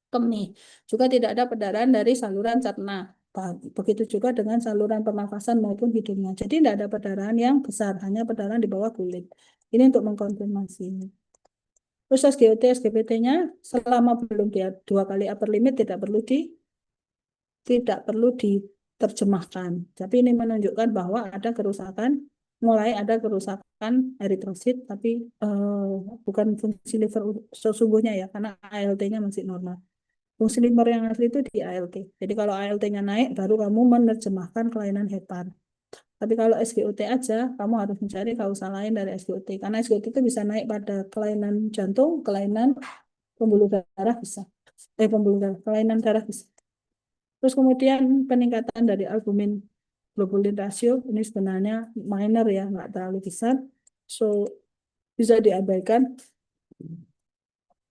kemih. Juga tidak ada perdarahan dari saluran cerna. Begitu juga dengan saluran pernafasan maupun hidungnya. Jadi tidak ada perdarahan yang besar, hanya perdarahan di bawah kulit. Ini untuk mengkonfirmasi. Terus SGOT, SGPT-nya selama belum dia 2 kali upper limit tidak perlu diterjemahkan. Tapi ini menunjukkan bahwa ada kerusakan, mulai ada kerusakan eritrosit, tapi bukan fungsi liver sesungguhnya ya, karena ALT-nya masih normal. Fungsi liver yang asli itu di ALT. Jadi kalau ALT-nya naik, baru kamu menerjemahkan kelainan hepar. Tapi kalau SGOT aja, kamu harus mencari kausa lain dari SGOT. Karena SGOT itu bisa naik pada kelainan jantung, kelainan pembuluh darah bisa. Pembuluh darah, kelainan darah bisa. Terus kemudian peningkatan dari albumin globulin rasio, ini sebenarnya minor ya, nggak terlalu besar. So, bisa diabaikan.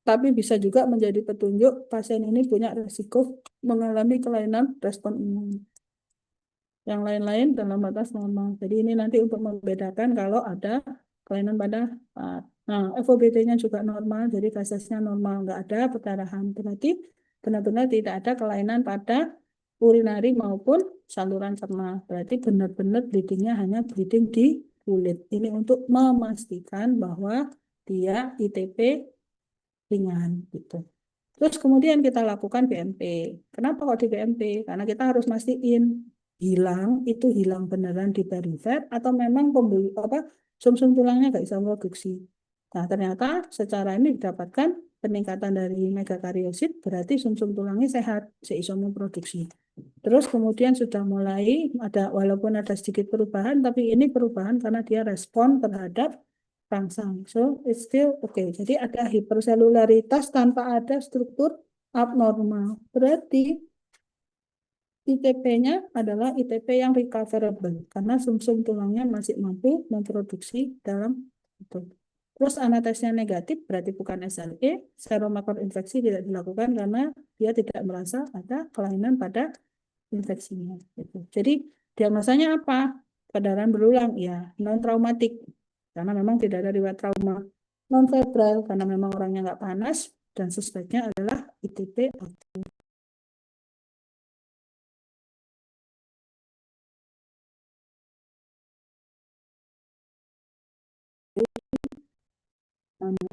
Tapi bisa juga menjadi petunjuk pasien ini punya resiko mengalami kelainan respon imun. Yang lain-lain dalam batas normal. Jadi ini nanti untuk membedakan kalau ada kelainan pada nah, FOBT-nya juga normal, jadi fasesnya normal, nggak ada perdarahan. Berarti benar-benar tidak ada kelainan pada urinari maupun saluran cerna. Berarti benar-benar bleedingnya hanya bleeding di kulit. Ini untuk memastikan bahwa dia ITP ringan gitu. Terus kemudian kita lakukan BMP. Kenapa kok di BMP? Karena kita harus mastiin hilang beneran di perifer atau memang sumsum tulangnya nggak bisa produksi. Nah, ternyata secara ini didapatkan peningkatan dari megakariosit, berarti sumsum tulangnya sehat, seiso memproduksi. Terus kemudian sudah mulai ada, walaupun ada sedikit perubahan, tapi ini perubahan karena dia respon terhadap rangsang. So, it's still okay. Jadi ada hiperselularitas tanpa ada struktur abnormal. Berarti ITP-nya adalah ITP yang recoverable karena sumsum tulangnya masih mampu memproduksi dalam itu. Terus anatesnya negatif berarti bukan SLE, seromarker infeksi tidak dilakukan karena dia tidak merasa ada kelainan pada infeksinya. Gitu. Jadi diagnosanya apa? Perdarahan berulang, ya non traumatik karena memang tidak ada riwayat trauma, non febral karena memang orangnya nggak panas dan suspeknya adalah ITP aktif.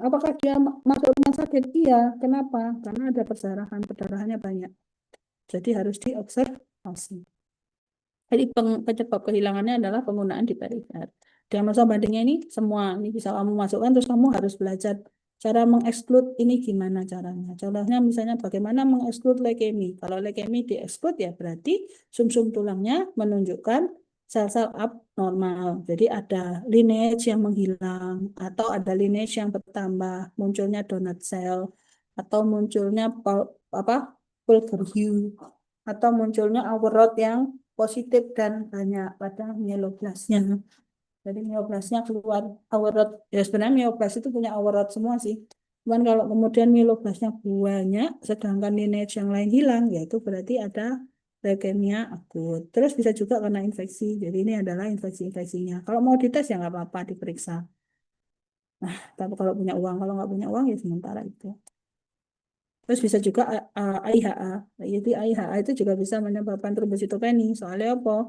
Apakah dia masuk rumah sakit? Iya. Kenapa? Karena ada perdarahannya banyak. Jadi harus diobservasi. Jadi penyebab kehilangannya adalah penggunaan di perifer. Diagnosa bandingnya ini semua ini bisa kamu masukkan, terus kamu harus belajar cara mengeksklud ini gimana caranya. Contohnya misalnya bagaimana mengeksklud leukemi. Kalau leukemi dieksklud ya berarti sumsum tulangnya menunjukkan sel-sel abnormal. Jadi ada lineage yang menghilang atau ada lineage yang bertambah, munculnya donut cell atau munculnya apa Pulcher atau munculnya Augerot yang positif dan banyak pada mieloblastnya. Jadi mieloblastnya keluar Augerot. Ya sebenarnya mieloblast itu punya Augerot semua sih. Cuman kalau kemudian mieloblastnya banyak, sedangkan lineage yang lain hilang, ya itu berarti ada leukemia akut. Terus bisa juga karena infeksi. Jadi ini adalah infeksi-infeksinya. Kalau mau dites ya nggak apa-apa diperiksa. Nah, tapi kalau punya uang, kalau nggak punya uang ya sementara itu. Terus bisa juga AIHA. Jadi AIHA itu juga bisa menyebabkan trombositopeni. Soalnya apa?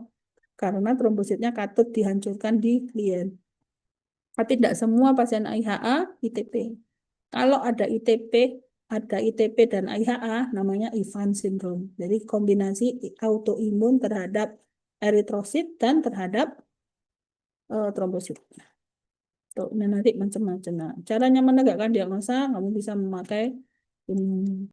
Karena trombositnya katut dihancurkan di klien. Tapi tidak semua pasien AIHA ITP. Kalau ada ITP dan AIHA namanya Evans syndrome. Jadi kombinasi autoimun terhadap eritrosit dan terhadap trombosit. Tuh, ini nanti macam-macam. Nah, caranya menegakkan diagnosa, kamu bisa memakai ini.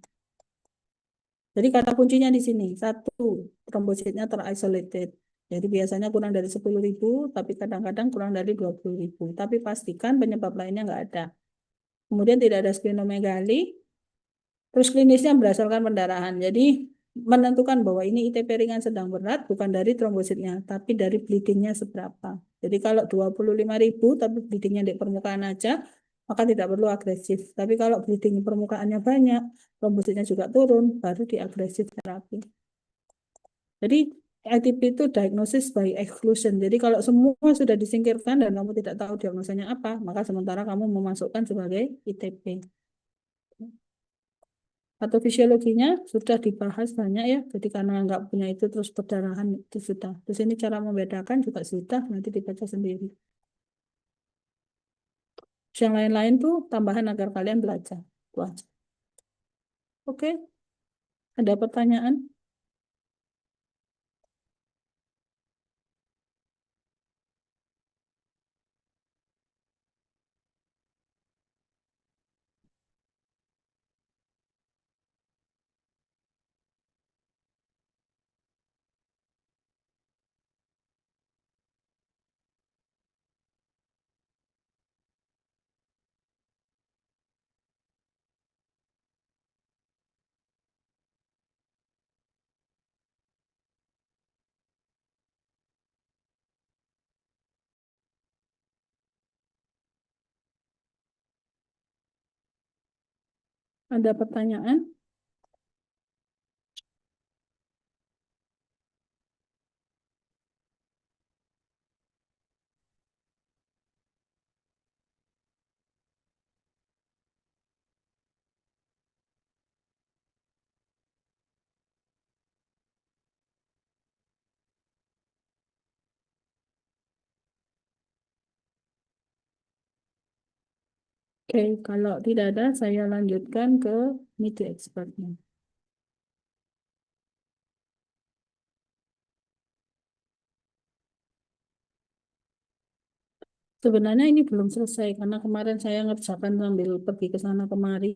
Jadi kata kuncinya di sini. Satu, trombositnya terisolated. Jadi biasanya kurang dari 10.000, tapi kadang-kadang kurang dari 20.000. Tapi pastikan penyebab lainnya nggak ada. Kemudian tidak ada splenomegali. Terus klinisnya berdasarkan pendarahan. Jadi menentukan bahwa ini ITP ringan sedang berat bukan dari trombositnya, tapi dari bleedingnya seberapa. Jadi kalau 25.000 tapi bleedingnya di permukaan aja, maka tidak perlu agresif. Tapi kalau bleeding permukaannya banyak, trombositnya juga turun, baru di agresif terapi. Jadi ITP itu diagnosis by exclusion. Jadi kalau semua sudah disingkirkan dan kamu tidak tahu diagnosanya apa, maka sementara kamu memasukkan sebagai ITP. Atau fisiologinya sudah dibahas banyak ya. Jadi karena nggak punya itu terus perdarahan itu sudah. Terus ini cara membedakan juga sudah, nanti dibaca sendiri. Yang lain-lain tuh tambahan agar kalian belajar. Itu aja. Oke, ada pertanyaan? Ada pertanyaan? Oke, kalau tidak ada, saya lanjutkan ke media expertnya. Sebenarnya ini belum selesai karena kemarin saya ngerjakan sambil pergi ke sana kemari.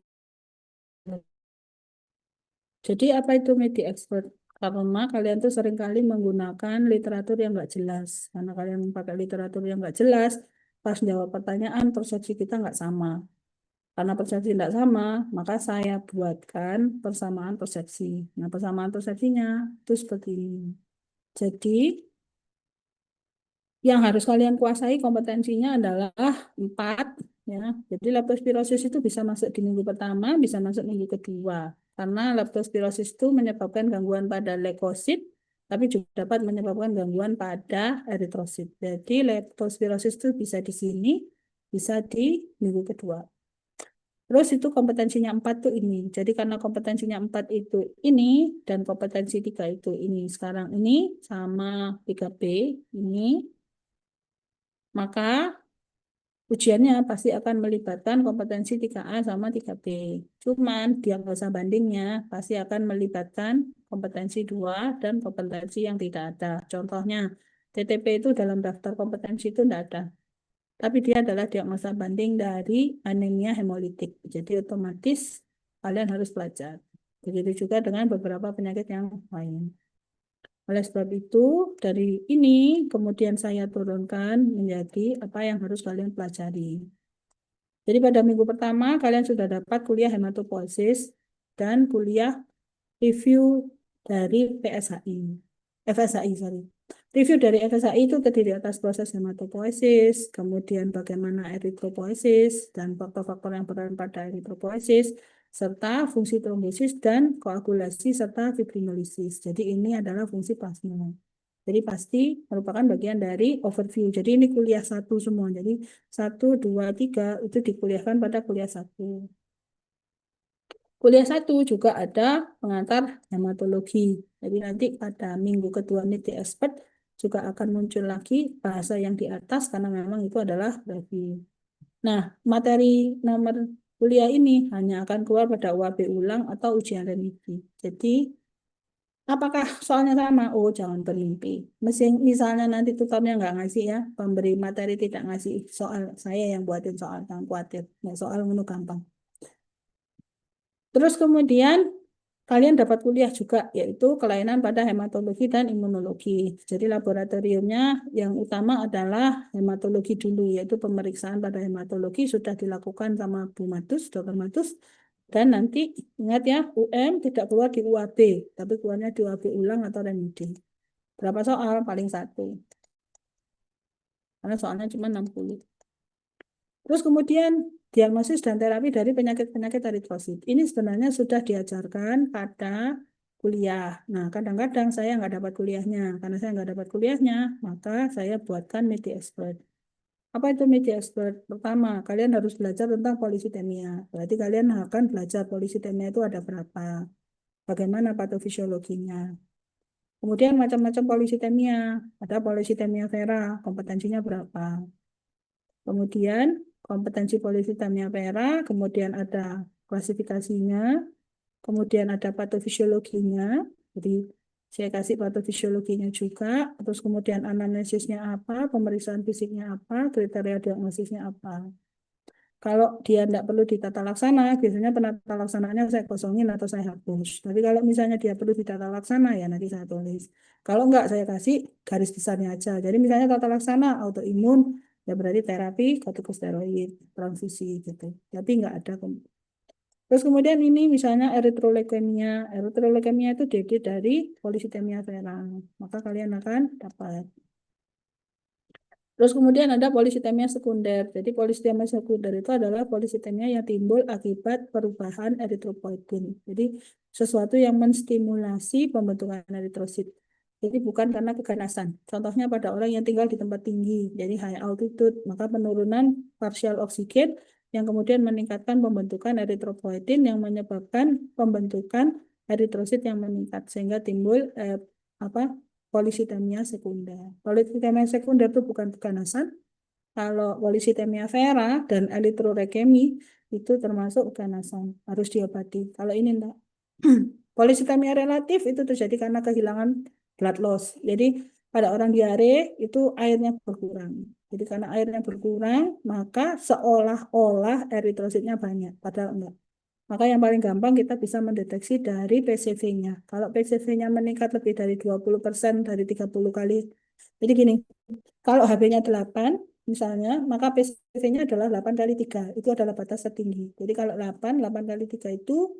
Jadi apa itu media expert? Karena kalian tuh seringkali menggunakan literatur yang nggak jelas. Karena kalian pakai literatur yang nggak jelas, pas jawab pertanyaan persepsi kita nggak sama. Karena persepsi tidak sama, maka saya buatkan persamaan persepsi. Nah, persamaan persepsinya itu seperti ini. Jadi, yang harus kalian kuasai kompetensinya adalah 4, ya. Jadi leptospirosis itu bisa masuk di minggu pertama, bisa masuk minggu kedua. Karena leptospirosis itu menyebabkan gangguan pada leukosit, tapi juga dapat menyebabkan gangguan pada eritrosit. Jadi leptospirosis itu bisa di sini, bisa di minggu kedua. Terus itu kompetensinya 4 tuh ini. Jadi karena kompetensinya 4 itu ini dan kompetensi 3 itu ini. Sekarang ini sama 3B ini, maka Ujiannya pasti akan melibatkan kompetensi 3A sama 3B. Cuman diagnosa bandingnya pasti akan melibatkan kompetensi 2 dan kompetensi yang tidak ada. Contohnya, TTP itu dalam daftar kompetensi itu tidak ada. Tapi dia adalah diagnosa banding dari anemia hemolitik. Jadi otomatis kalian harus belajar. Begitu juga dengan beberapa penyakit yang lain. Oleh sebab itu, dari ini kemudian saya turunkan menjadi apa yang harus kalian pelajari. Jadi pada minggu pertama kalian sudah dapat kuliah hematopoiesis dan kuliah review dari PSHI. FSHI, sorry. Review dari FSHI itu terdiri atas proses hematopoiesis, kemudian bagaimana eritropoiesis, dan faktor-faktor yang berperan pada eritropoiesis, serta fungsi trombosis dan koagulasi, serta fibrinolisis. Jadi ini adalah fungsi plasma. Jadi pasti merupakan bagian dari overview. Jadi ini kuliah satu semua. Jadi 1, 2, 3 itu dikuliahkan pada kuliah satu. Kuliah satu juga ada pengantar hematologi. Jadi nanti pada minggu kedua Niti Expert juga akan muncul lagi bahasa yang di atas karena memang itu adalah review. Nah, materi nomor kuliah ini hanya akan keluar pada UAB ulang atau ujian remedi. Jadi, apakah soalnya sama? Oh, jangan bermimpi. Misalnya nanti tutornya nggak ngasih ya, pemberi materi tidak ngasih soal, saya yang buatin soal, jangan khawatir. Nggak soal menu gampang. Terus kemudian kalian dapat kuliah juga, yaitu kelainan pada hematologi dan imunologi. Jadi laboratoriumnya yang utama adalah hematologi dulu, yaitu pemeriksaan pada hematologi sudah dilakukan sama Bu Matus, Dr. Matus. Dan nanti ingat ya, UM tidak keluar di UAB, tapi keluarnya di UAB ulang atau remedi. Berapa soal? Paling satu. Karena soalnya cuma 60. Terus kemudian diagnosis dan terapi dari penyakit-penyakit eritrosit. Ini sebenarnya sudah diajarkan pada kuliah. Nah, kadang-kadang saya nggak dapat kuliahnya. Karena saya nggak dapat kuliahnya, maka saya buatkan media expert. Apa itu media expert? Pertama, kalian harus belajar tentang polisitemia. Berarti kalian akan belajar polisitemia itu ada berapa, bagaimana patofisiologinya. Kemudian macam-macam polisitemia. Ada polisitemia vera, kompetensinya berapa. Kemudian kompetensi polisitemia vera, kemudian ada klasifikasinya, kemudian ada patofisiologinya. Jadi saya kasih patofisiologinya juga, terus kemudian anamnesisnya apa, pemeriksaan fisiknya apa, kriteria diagnosisnya apa. Kalau dia tidak perlu ditata laksana, biasanya penata laksanaannya saya kosongin atau saya hapus. Tapi kalau misalnya dia perlu ditata laksana, ya nanti saya tulis. Kalau enggak, saya kasih garis besarnya aja. Jadi misalnya tata laksana autoimun, ya berarti terapi kortikosteroid, transfusi gitu. Tapi enggak ada. Terus kemudian ini misalnya eritroleukemia. Eritroleukemia itu DD dari polisitemia vera. Maka kalian akan dapat. Terus kemudian ada polisitemia sekunder. Jadi polisitemia sekunder itu adalah polisitemia yang timbul akibat perubahan eritropoietin. Jadi sesuatu yang menstimulasi pembentukan eritrosit. Jadi bukan karena keganasan. Contohnya pada orang yang tinggal di tempat tinggi, jadi high altitude, maka penurunan partial oksigen yang kemudian meningkatkan pembentukan eritropoietin yang menyebabkan pembentukan eritrosit yang meningkat sehingga timbul apa polisitemia sekunder. Polisitemia sekunder itu bukan keganasan. Kalau polisitemia vera dan eritroleukemi itu termasuk keganasan, harus diobati. Kalau ini enggak. Polisitemia relatif itu terjadi karena kehilangan blood loss. Jadi pada orang diare itu airnya berkurang. Jadi karena airnya berkurang, maka seolah-olah eritrositnya banyak, padahal enggak. Maka yang paling gampang kita bisa mendeteksi dari PCV-nya. Kalau PCV-nya meningkat lebih dari 20% dari 30 kali. Jadi gini, kalau HB-nya 8 misalnya, maka PCV-nya adalah 8 kali 3. Itu adalah batas tertinggi. Jadi kalau 8 kali 3 itu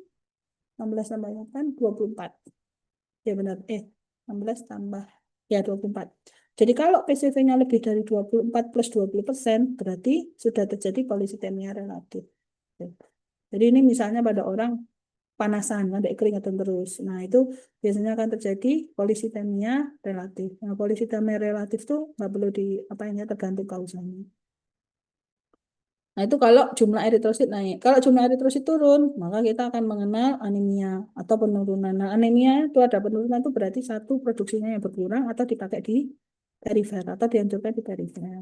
16 tambah 8, 24. Ya benar, 16 tambah, ya 24. Jadi kalau PCV-nya lebih dari 24 plus 20%, berarti sudah terjadi polisitemia relatif. Jadi ini misalnya pada orang panasan, sampai keringatan terus. Nah, itu biasanya akan terjadi polisitemia relatif. Nah, polisitemia relatif itu nggak perlu di apa ini tergantung kausanya. Nah, itu kalau jumlah eritrosit naik. Kalau jumlah eritrosit turun, maka kita akan mengenal anemia atau penurunan. Nah, anemia itu ada penurunan itu berarti satu produksinya yang berkurang atau dipakai di perifer atau dianjurkan di perifer.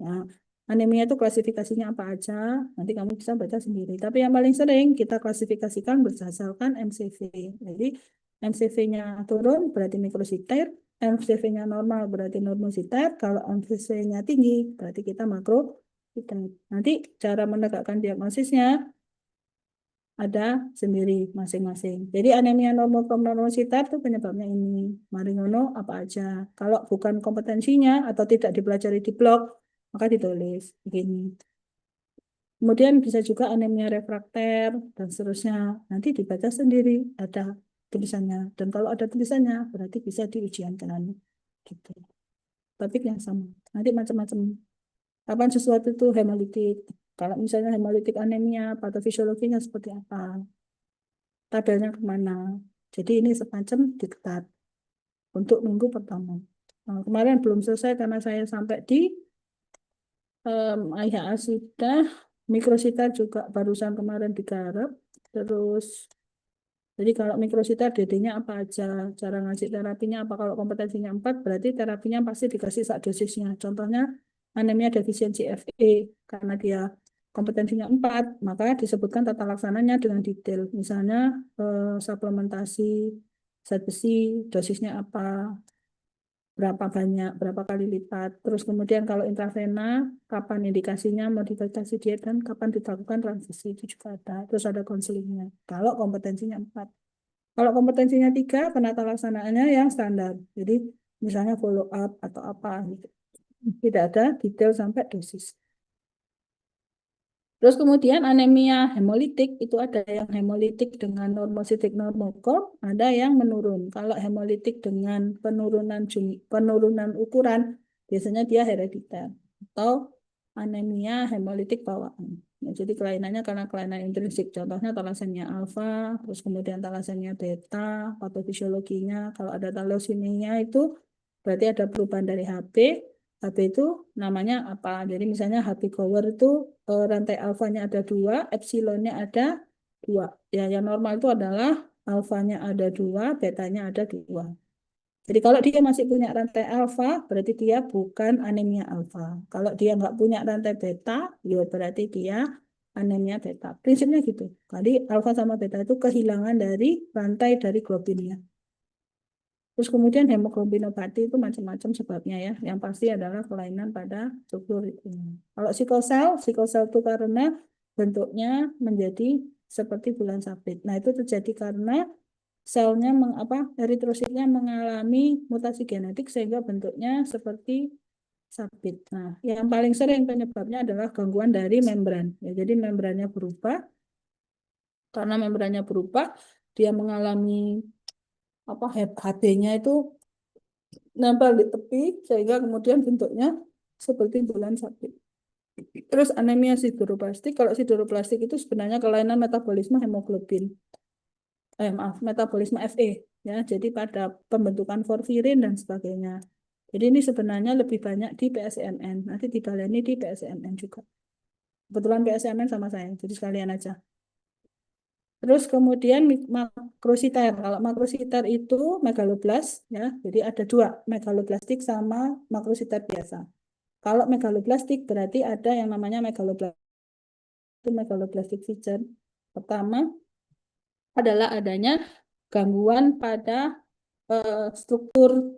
Nah, anemia itu klasifikasinya apa aja, nanti kamu bisa baca sendiri. Tapi yang paling sering kita klasifikasikan berdasarkan MCV. Jadi MCV-nya turun berarti mikrositer, MCV-nya normal berarti normositer, kalau MCV-nya tinggi berarti kita makrositer. Nanti cara menegakkan diagnosisnya ada sendiri masing-masing. Jadi anemia normositat itu penyebabnya ini. Mari ngono apa aja. Kalau bukan kompetensinya atau tidak dipelajari di blog, maka ditulis begini. Kemudian bisa juga anemia refrakter dan seterusnya. Nanti dibaca sendiri, ada tulisannya. Dan kalau ada tulisannya, berarti bisa diujiankan. Gitu. Topik yang sama. Nanti macam-macam. Kapan sesuatu itu hemolitik? Kalau misalnya hemolitik anemia, patofisiologinya seperti apa? Tabelnya kemana? Jadi ini semacam diktat untuk minggu pertama. Nah, kemarin belum selesai karena saya sampai di IHA sudah, mikrosita juga barusan kemarin digarap. Terus, jadi kalau mikrosita DD-nya apa aja, cara ngasih terapinya apa, kalau kompetensinya 4, berarti terapinya pasti dikasih sak dosisnya. Contohnya anemia defisiensi Fe, karena dia kompetensinya 4, maka disebutkan tata laksananya dengan detail. Misalnya suplementasi zat besi, dosisnya apa, berapa banyak, berapa kali lipat. Terus kemudian kalau intravena, kapan indikasinya, modifikasi diet, dan kapan dilakukan transfusi, itu juga ada. Terus ada konselingnya. Kalau kompetensinya 4. Kalau kompetensinya 3, penata laksanaannya yang standar. Jadi misalnya follow up atau apa gitu. Tidak ada detail sampai dosis. Terus kemudian anemia hemolitik itu ada yang hemolitik dengan normositik normokop, ada yang menurun. Kalau hemolitik dengan penurunan ukuran, biasanya dia herediter atau anemia hemolitik bawaan. Nah, jadi kelainannya karena kelainan intrinsik. Contohnya talasemia alfa, terus kemudian talasemia beta, patofisiologinya. Kalau ada thalassemia itu berarti ada perubahan dari HB. HB itu namanya apa? Jadi misalnya HB Gower itu rantai alfanya ada 2, epsilonnya ada 2. Ya, yang normal itu adalah alfanya ada 2, betanya ada 2. Jadi kalau dia masih punya rantai alfa, berarti dia bukan anemia alfa. Kalau dia nggak punya rantai beta, ya berarti dia anemia beta. Prinsipnya gitu. Jadi alfa sama beta itu kehilangan dari rantai dari globinnya. Terus kemudian hemoglobinopati itu macam-macam sebabnya ya. Yang pasti adalah kelainan pada struktur itu. Kalau sikosel itu karena bentuknya menjadi seperti bulan sabit. Nah, itu terjadi karena selnya eritrositnya mengalami mutasi genetik sehingga bentuknya seperti sabit. Nah, yang paling sering penyebabnya adalah gangguan dari membran. Ya, jadi membrannya berubah. Karena membrannya berubah, dia mengalami HB-nya itu nempel di tepi sehingga kemudian bentuknya seperti bulan sabit. Terus anemia sideroplastik, kalau sideroplastik itu sebenarnya kelainan metabolisme hemoglobin. Metabolisme Fe ya. Jadi pada pembentukan porfirin dan sebagainya. Jadi ini sebenarnya lebih banyak di PSMN. Nanti dibaleni di PSMN juga. Kebetulan PSMN sama saya, jadi sekalian aja. Terus kemudian makrositer. Kalau makrositer itu megaloblast ya. Jadi ada 2, megaloblastik sama makrositer biasa. Kalau megaloblastik berarti ada yang namanya megaloblastik. Itu megaloblastik feature. Pertama adalah adanya gangguan pada struktur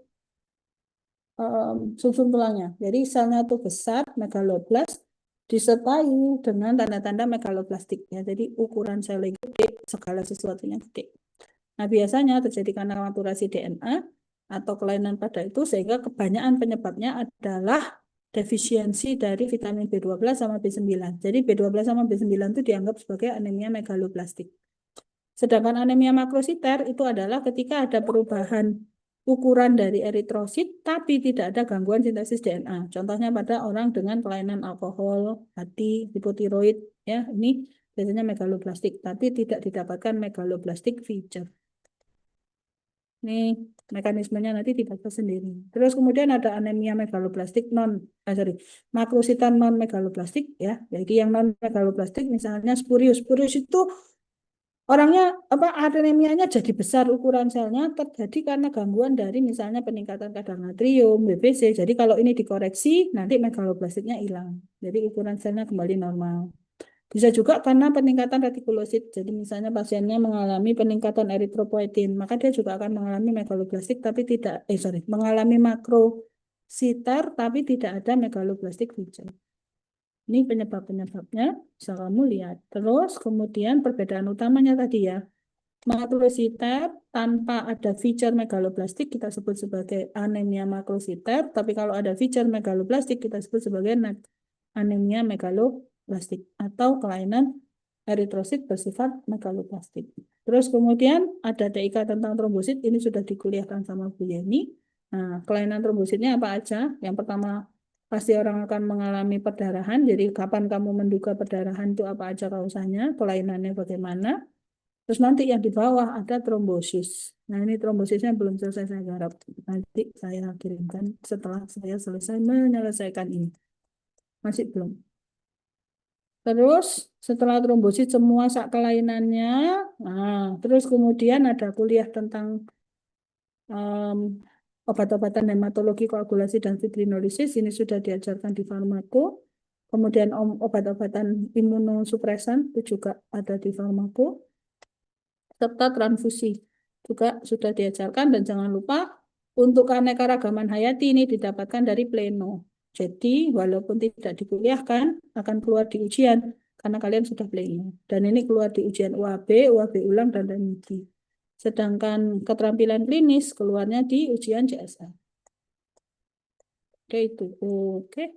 sumsum tulangnya. Jadi selnya itu besar, megaloblast, disertai dengan tanda-tanda megaloblastik. Ya. Jadi ukuran selnya gede, segala sesuatunya gede. Nah, biasanya terjadi karena maturasi DNA atau kelainan pada itu, sehingga kebanyakan penyebabnya adalah defisiensi dari vitamin B12 sama B9. Jadi B12 sama B9 itu dianggap sebagai anemia megaloblastik. Sedangkan anemia makrositer itu adalah ketika ada perubahan ukuran dari eritrosit tapi tidak ada gangguan sintesis DNA. Contohnya pada orang dengan kelainan alkohol, hati, hipotiroid, ya ini biasanya megaloblastik, tapi tidak didapatkan megaloblastik feature. Ini mekanismenya nanti dibaca sendiri. Terus kemudian ada anemia megaloblastik makrosita non megaloblastik ya. Jadi yang non megaloblastik misalnya spurius. Spurius itu Orangnya apa anemianya jadi besar ukuran selnya terjadi karena gangguan dari misalnya peningkatan kadar natrium, BPC. Jadi kalau ini dikoreksi nanti megaloblastiknya hilang. Jadi ukuran selnya kembali normal. Bisa juga karena peningkatan retikulosit. Jadi misalnya pasiennya mengalami peningkatan eritropoietin, maka dia juga akan mengalami megaloblastik tapi tidak mengalami makrositar tapi tidak ada megaloblastik feature. Ini penyebab-penyebabnya bisa kamu lihat. Terus kemudian perbedaan utamanya tadi ya, makrositet tanpa ada feature megaloblastik kita sebut sebagai anemia makrositet, tapi kalau ada feature megaloblastik kita sebut sebagai anemia megaloblastik atau kelainan eritrosit bersifat megaloblastik. Terus kemudian ada TIK tentang trombosit, ini sudah dikuliahkan sama Bu Yeni. Nah, kelainan trombositnya apa aja? Yang pertama, pasti orang akan mengalami perdarahan. Jadi kapan kamu menduga perdarahan itu apa aja kausanya, kelainannya bagaimana. Terus nanti yang di bawah ada trombosis. Nah, ini trombosisnya belum selesai saya garap. Nanti saya kirimkan setelah saya selesai menyelesaikan ini. Masih belum. Terus setelah trombosit semua sak kelainannya, nah, terus kemudian ada kuliah tentang em, obat-obatan hematologi koagulasi dan fibrinolisis. Ini sudah diajarkan di farmako. Kemudian obat-obatan imunosupresan itu juga ada di farmako. Serta transfusi juga sudah diajarkan dan jangan lupa untuk keanekaragaman hayati ini didapatkan dari pleno. Jadi walaupun tidak dikuliahkan akan keluar di ujian karena kalian sudah pleno dan ini keluar di ujian UAB, UAB ulang dan remedi. Sedangkan keterampilan klinis keluarnya di ujian CSA. Oke itu. Oke.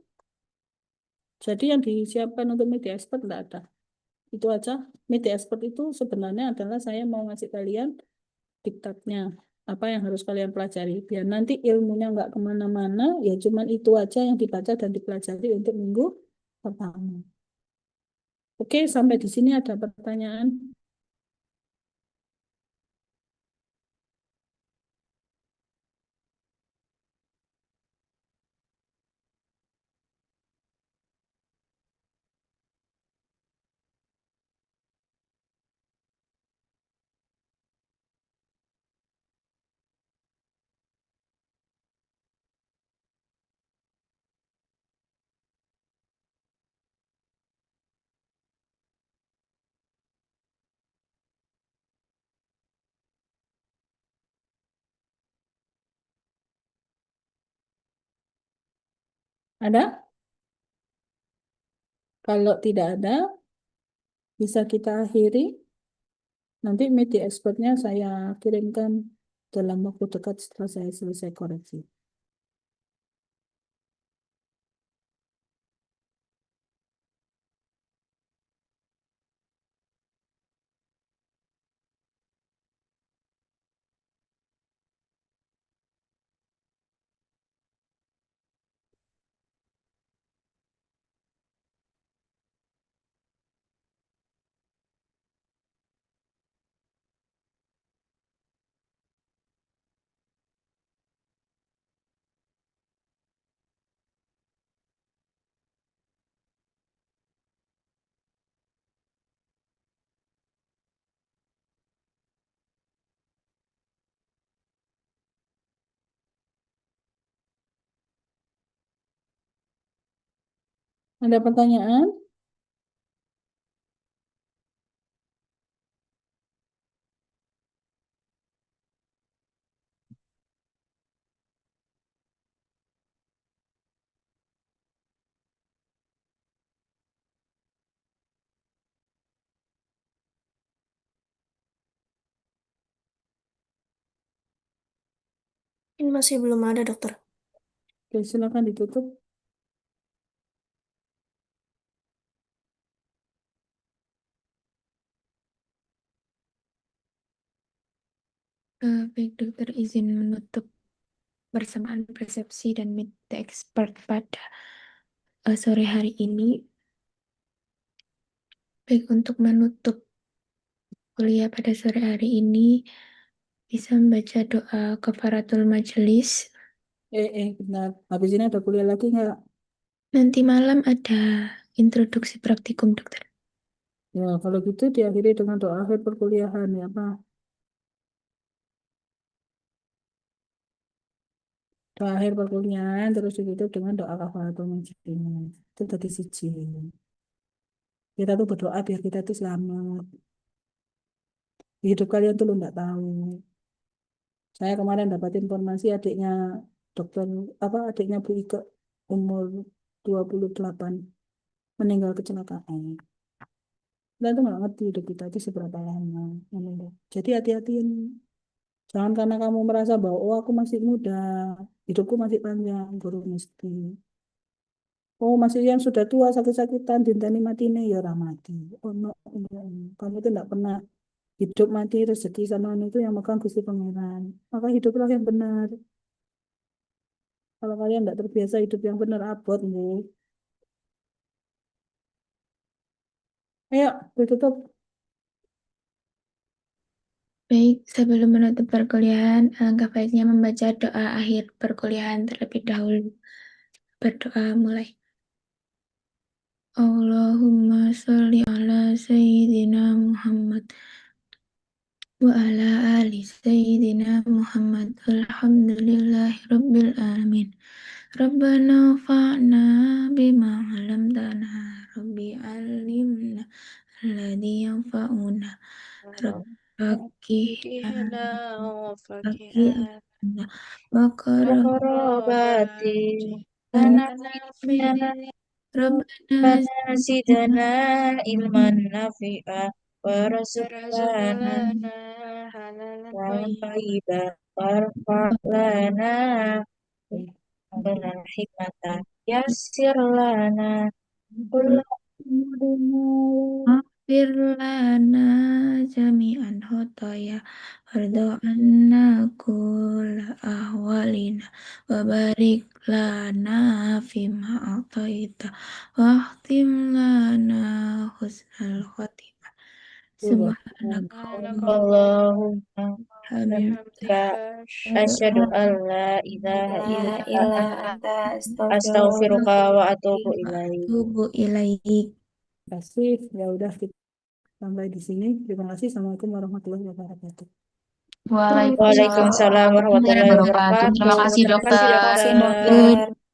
Jadi yang disiapkan untuk media expert tidak ada. Itu aja. Media expert itu sebenarnya adalah saya mau ngasih kalian diktatnya apa yang harus kalian pelajari biar nanti ilmunya nggak kemana-mana ya cuman itu aja yang dibaca dan dipelajari untuk minggu pertama. Oke, sampai di sini ada pertanyaan. Ada? Kalau tidak ada bisa kita akhiri. Nanti media expertnya saya kirimkan dalam waktu dekat setelah saya selesai koreksi. Ada pertanyaan? Ini masih belum ada, dokter. Oke, silakan ditutup. Baik dokter, izin menutup bersamaan persepsi dan meet the expert pada sore hari ini. Baik, untuk menutup kuliah pada sore hari ini, bisa membaca doa kafaratul majelis. Benar. Habis ini ada kuliah lagi nggak? Nanti malam ada introduksi praktikum dokter. Ya, kalau gitu diakhiri dengan doa akhir perkuliahan ya, Pak. Doa akhir perkuliahan terus ditutup dengan doa kafaratul majelis. Itu tadi siji. Kita tuh berdoa biar kita tuh selamat. Di hidup kalian tuh lo nggak tahu. Saya kemarin dapat informasi adiknya dokter apa adiknya Bu Ike umur 28 meninggal kecelakaan. Kita tuh nggak ngerti hidup kita itu seberapa lama. Meninggal. Jadi hati-hatiin. Jangan karena kamu merasa bahwa oh aku masih muda, hidupku masih panjang, guru mesti. Oh masih yang sudah tua sakit-sakitan, dintani mati nih ya ora mati. Oh no, no. Kamu itu nggak pernah hidup mati rezeki sama itu yang megang Gusti Pangeran. Maka hiduplah yang benar. Kalau kalian tidak terbiasa hidup yang benar abot, Bu. Ayo, ditutup. Baik, sebelum menutup perkuliahan, alangkah baiknya membaca doa akhir perkuliahan terlebih dahulu. Berdoa mulai. Allahumma sholli ala Sayyidina Muhammad wa ala ali Sayyidina Muhammad. Alhamdulillahi Rabbil Alamin. Rabbana fa'na bima 'allamtana. Rabbi alimna alladhi yanfa'una. Fakihna Fakihna wa fakiha fakihna Bakara qarabati Rabbana Rabbana zidna ilman nafi'a warzuqna warzuqlana halalan tayyiban warfa' lana dengan hikmata yassir lana kulla Maghfir lana jami'an khotaya wardo anna kulla ahwalina wa barik lana fima a'taita wa khtim lana husnal khotimah subhanaka Allahumma hamdika asyhadu an la ilaha illa illa anta astaghfiruka wa atubu wa ilaik. atubu ilaik. Terima kasih. Ya udah kita sampai di sini. Terima kasih. Assalamualaikum warahmatullahi wabarakatuh. Waalaikumsalam warahmatullahi wabarakatuh. wabarakatuh. Terima kasih, Terima kasih, dokter. Terima kasih, dokter. dokter.